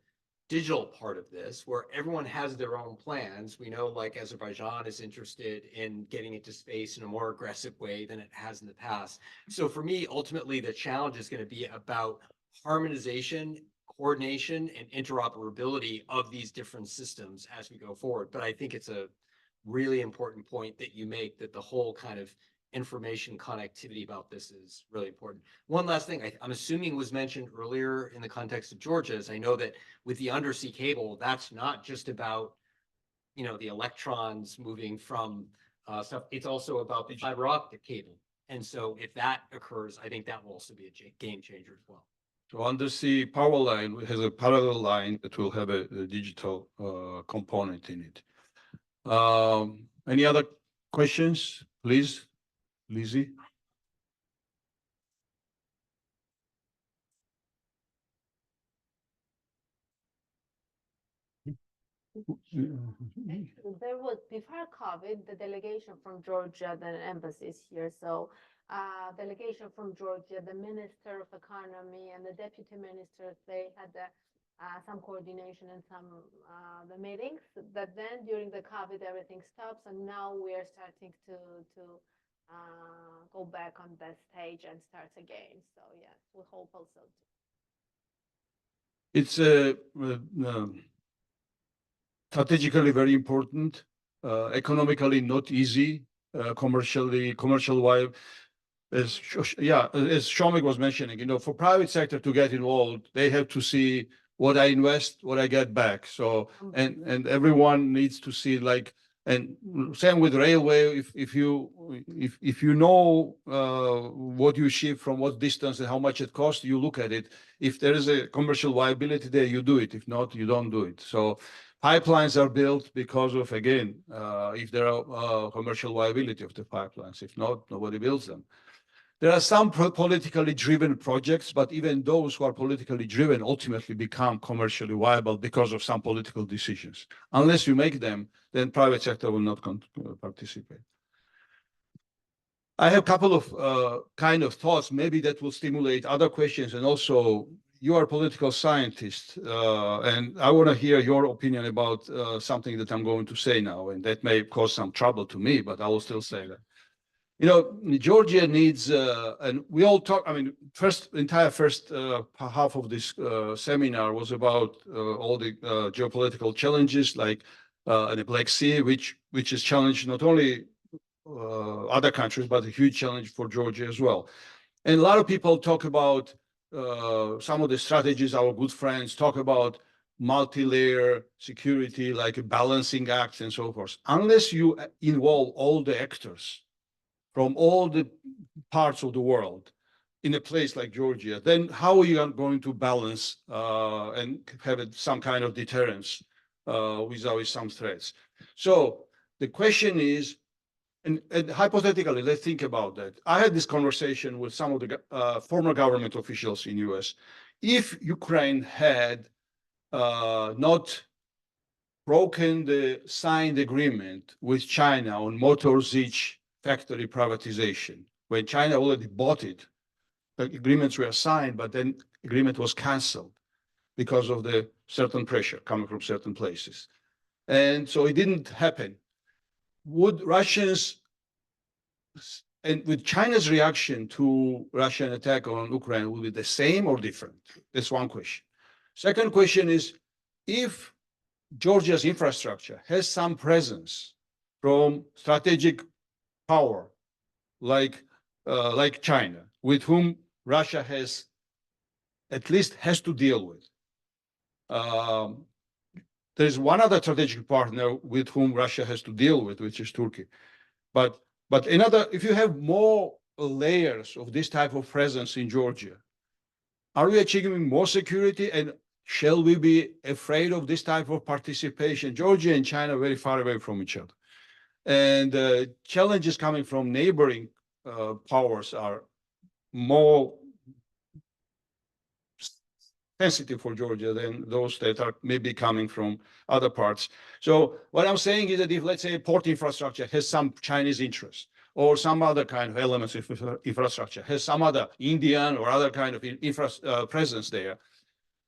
digital part of this, where everyone has their own plans. We know like Azerbaijan is interested in getting into space in a more aggressive way than it has in the past. So for me, ultimately, the challenge is going to be about harmonization, coordination, and interoperability of these different systems as we go forward. But I think it's a really important point that you make, that the whole kind of information connectivity about this is really important. One last thing I'm assuming was mentioned earlier in the context of Georgia is I know that with the undersea cable, that's not just about, you know, the electrons moving from stuff. It's also about the fiber optic cable. And so if that occurs, I think that will also be a game changer as well. So undersea power line has a parallel line that will have a digital component in it. Any other questions, please? Lizzie? There was, before COVID, the delegation from Georgia, the embassy is here. So delegation from Georgia, the Minister of Economy and the Deputy Ministers, they had some coordination and some the meetings. But then during the COVID, everything stops, and now we are starting to go back on that stage and start again. So yes, we hope also. It's strategically very important, economically not easy, commercial wise. As Shomik was mentioning, you know, for private sector to get involved, they have to see what I invest, what I get back. So and everyone needs to see, like, and same with railway. If you know what you ship from what distance and how much it costs, you look at it. If there is a commercial viability there, you do it. If not, you don't do it. So pipelines are built because of, again, if there are commercial viability of the pipelines. If not, nobody builds them. There are some politically driven projects, but even those who are politically driven ultimately become commercially viable because of some political decisions. Unless you make them, then private sector will not participate. I have a couple of kind of thoughts, maybe that will stimulate other questions. And also, you are a political scientist, and I want to hear your opinion about something that I'm going to say now, and that may cause some trouble to me, but I will still say that. You know, Georgia needs, and we all talk, I mean, entire first half of this seminar was about all the geopolitical challenges, like the Black Sea, which is challenged not only other countries, but a huge challenge for Georgia as well. And a lot of people talk about some of the strategies, our good friends talk about multi-layer security, like a balancing act and so forth. Unless you involve all the actors from all the parts of the world in a place like Georgia, then how are you going to balance and have some kind of deterrence vis-a-vis some threats? So the question is, and hypothetically, let's think about that. I had this conversation with some of the former government officials in US. If Ukraine had not broken the signed agreement with China on Motor Zich factory privatization, when China already bought it, the agreements were signed, but then agreement was canceled because of the certain pressure coming from certain places. And so it didn't happen. Would Russians, and with China's reaction to Russian attack on Ukraine, will be the same or different? That's one question. Second question is, if Georgia's infrastructure has some presence from strategic power like China, with whom Russia has to deal with. There's one other strategic partner with whom Russia has to deal with, which is Turkey. But another, if you have more layers of this type of presence in Georgia, are we achieving more security? And shall we be afraid of this type of participation? Georgia and China are very far away from each other. And challenges coming from neighboring powers are more sensitive for Georgia than those that are maybe coming from other parts. So what I'm saying is that if, let's say, port infrastructure has some Chinese interest, or some other kind of elements of infrastructure has some other Indian or other kind of presence there,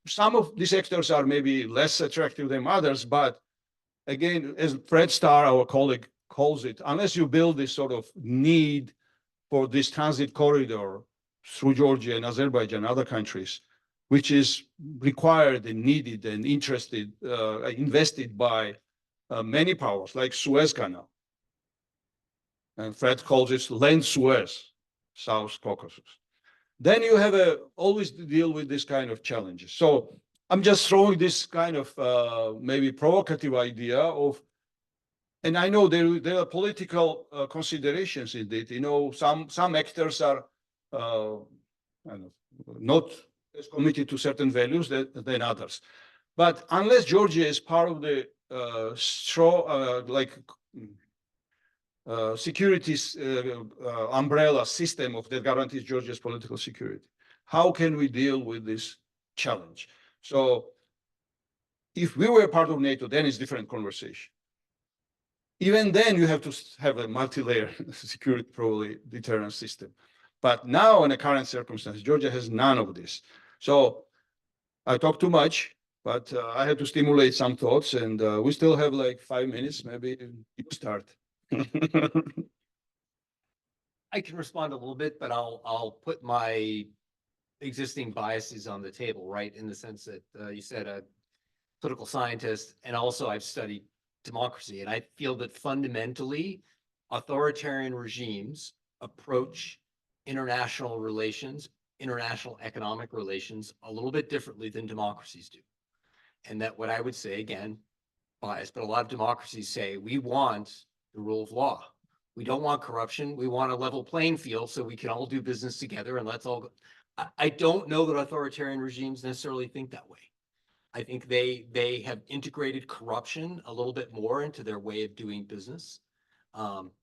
some of these sectors are maybe less attractive than others, but again, as Fred Starr, our colleague, calls it, unless you build this sort of need for this transit corridor through Georgia and Azerbaijan and other countries, which is required and needed and invested by many powers, like Suez Canal. And Fred calls it Land Suez, South Caucasus. Then you have always to deal with this kind of challenges. So I'm just throwing this kind of maybe provocative idea of, and I know there are political considerations in it. You know, some actors are not as committed to certain values than others. But unless Georgia is part of the securities umbrella system that guarantees Georgia's political security, how can we deal with this challenge? So if we were part of NATO, then it's a different conversation. Even then, you have to have a multi-layer security, probably deterrence system. But now, in the current circumstances, Georgia has none of this. So I talk too much, but I had to stimulate some thoughts, and we still have like 5 minutes. Maybe you start. I can respond a little bit, but I'll put my existing biases on the table, right? In the sense that you said a political scientist, and also I've studied democracy, and I feel that fundamentally authoritarian regimes approach international relations, international economic relations a little bit differently than democracies do. And that what I would say, again, biased, but a lot of democracies say we want the rule of law. We don't want corruption. We want a level playing field so we can all do business together and let's all go. I don't know that authoritarian regimes necessarily think that way. I think they have integrated corruption a little bit more into their way of doing business.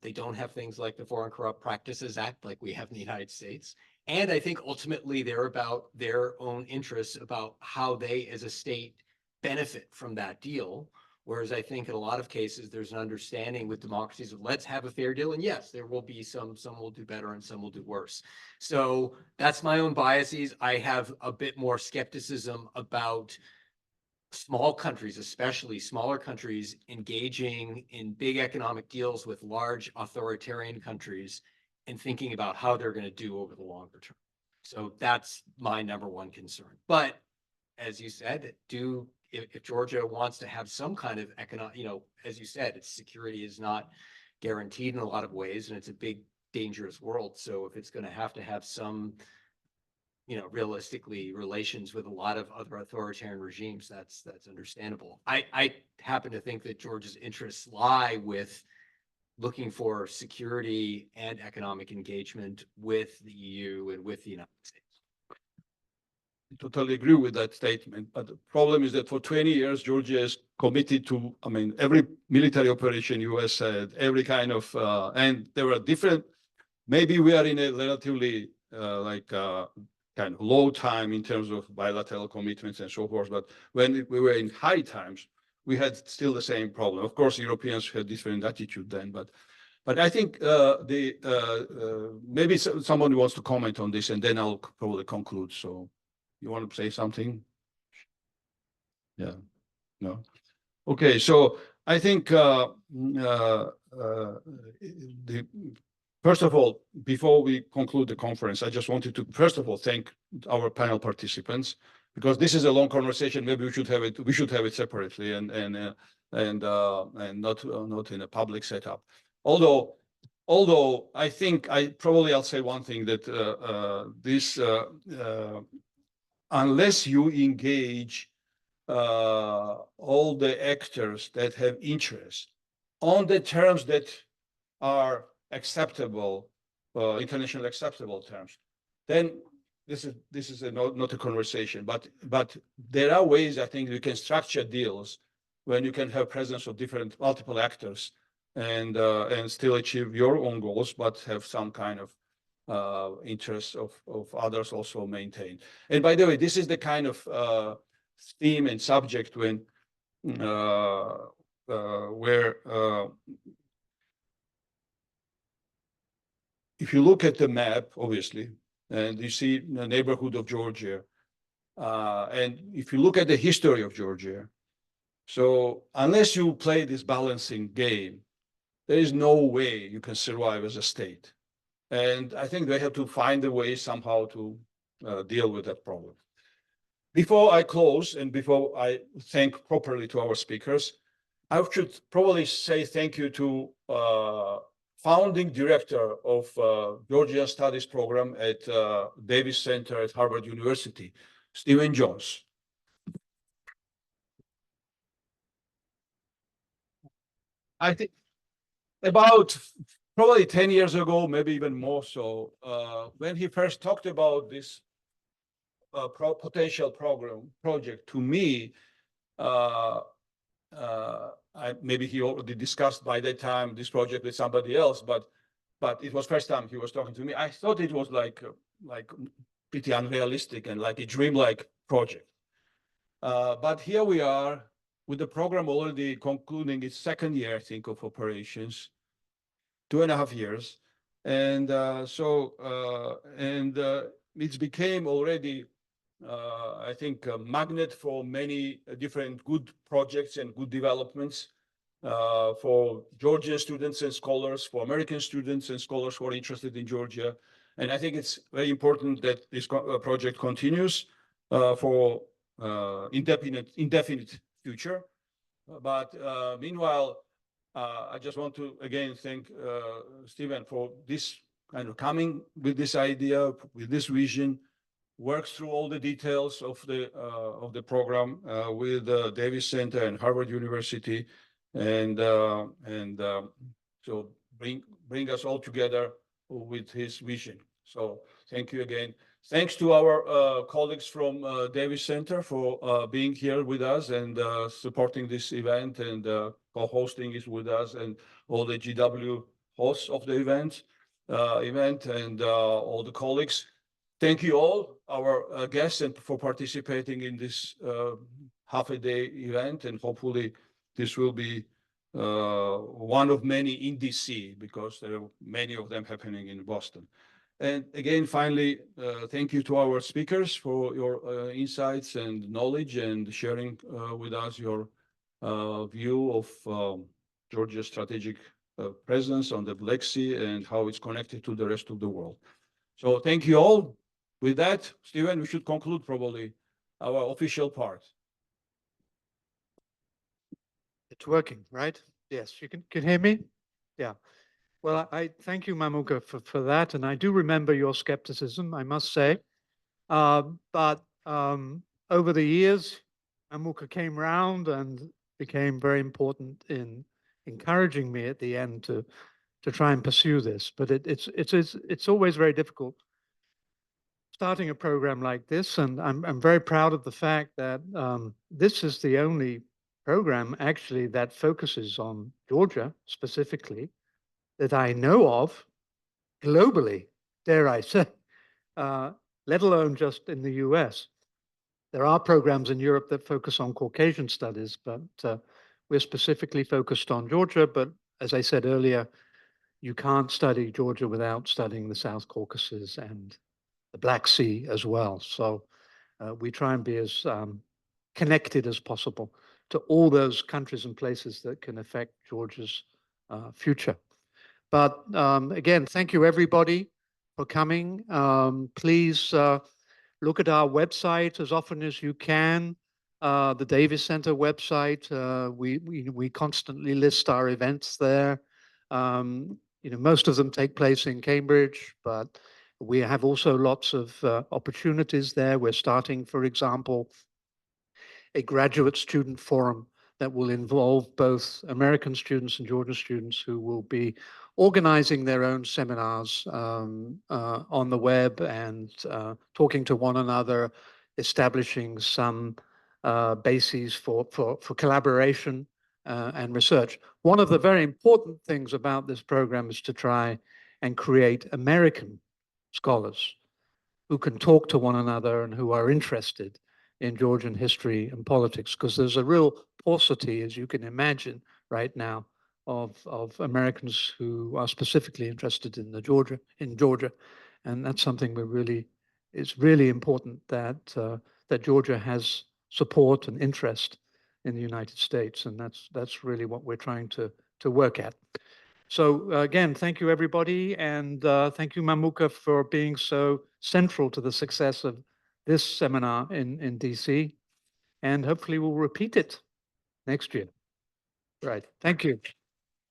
They don't have things like the Foreign Corrupt Practices Act like we have in the United States. And I think ultimately they're about their own interests, about how they as a state benefit from that deal. Whereas I think in a lot of cases, there's an understanding with democracies of let's have a fair deal. And yes, there will be some will do better and some will do worse. So that's my own biases. I have a bit more skepticism about small countries, especially smaller countries, engaging in big economic deals with large authoritarian countries and thinking about how they're going to do over the longer term. So that's my number one concern. But as you said, if Georgia wants to have some kind of economic, as you said, its security is not guaranteed in a lot of ways, and it's a big, dangerous world. So if it's going to have some, realistically relations with a lot of other authoritarian regimes, that's understandable. I happen to think that Georgia's interests lie with looking for security and economic engagement with the EU and with the United States. I totally agree with that statement, but the problem is that for 20 years, Georgia is committed to, every military operation US had, every kind of, and there were different, maybe we are in a relatively kind of low time in terms of bilateral commitments and so forth, but when we were in high times, we had still the same problem. Of course, Europeans had different attitude then, but I think maybe someone wants to comment on this, and then I'll probably conclude. So. You want to say something? Yeah, no. Okay, so I think first of all, before we conclude the conference, I just wanted to first of all thank our panel participants, because this is a long conversation. Maybe we should have it. We should have it separately and not in a public setup. Although I think I'll say one thing that unless you engage all the actors that have interest on the terms that are acceptable, internationally acceptable terms, then this is not a conversation. But there are ways I think you can structure deals when you can have presence of multiple actors and still achieve your own goals, but have some kind of interests of others also maintained. And by the way, this is the kind of theme and subject where if you look at the map, obviously, and you see the neighborhood of Georgia, And if you look at the history of Georgia, so unless you play this balancing game, there is no way you can survive as a state. And I think they have to find a way somehow to deal with that problem. Before I close and before I thank properly to our speakers, I should probably say thank you to founding director of Georgian Studies program at Davis Center at Harvard University, Stephen Jones. I think about probably 10 years ago, maybe even more so, when he first talked about this potential project to me, maybe he already discussed by that time this project with somebody else, but it was first time he was talking to me. I thought it was like pretty unrealistic and like a dreamlike project. But here we are with the program already concluding its second year, I think, of operations, 2.5 years. And it became already, I think, a magnet for many different good projects and good developments for Georgian students and scholars, for American students and scholars who are interested in Georgia. And I think it's very important that this project continues for indefinite future. But meanwhile, I just want to again thank Stephen for this kind of coming with this idea, with this vision, works through all the details of the program with Davis Center and Harvard University, and so bring us all together with his vision. So thank you again. Thanks to our colleagues from Davis Center for being here with us and supporting this event, and co-hosting is with us, and all the GW hosts of the event, and all the colleagues. Thank you all, our guests, and for participating in this half-a-day event. And hopefully this will be one of many in DC, because there are many of them happening in Boston. And again, finally, thank you to our speakers for your insights and knowledge, and sharing with us your view of Georgia's strategic presence on the Black Sea and how it's connected to the rest of the world. So thank you all. With that, Stephen, we should conclude probably our official part. It's working, right? Yes, you can hear me? Yeah. Well, I thank you, Mamuka, for that. And I do remember your skepticism, I must say. But over the years, Mamuka came round and became very important in encouraging me at the end to try and pursue this. But it's always very difficult starting a program like this. And I'm very proud of the fact that this is the only program actually that focuses on Georgia specifically that I know of globally, dare I say, let alone just in the US. There are programs in Europe that focus on Caucasian studies, but we're specifically focused on Georgia. But as I said earlier, you can't study Georgia without studying the South Caucasus and the Black Sea as well. So we try and be as connected as possible to all those countries and places that can affect Georgia's future. But again, thank you everybody for coming. Please look at our website as often as you can. The Davis Center website, we constantly list our events there. Most of them take place in Cambridge, but we have also lots of opportunities there. We're starting, for example, a graduate student forum that will involve both American students and Georgian students who will be organizing their own seminars on the web and talking to one another, establishing some bases for collaboration and research. One of the very important things about this program is to try and create American scholars who can talk to one another and who are interested in Georgian history and politics, because there's a real paucity, as you can imagine right now, of Americans who are specifically interested in Georgia. And that's something it's really important that that Georgia has support and interest in the United States, and that's really what we're trying to work at. So again, thank you everybody, and thank you Mamuka for being so central to the success of this seminar in DC, and hopefully we'll repeat it next year. Right, thank you.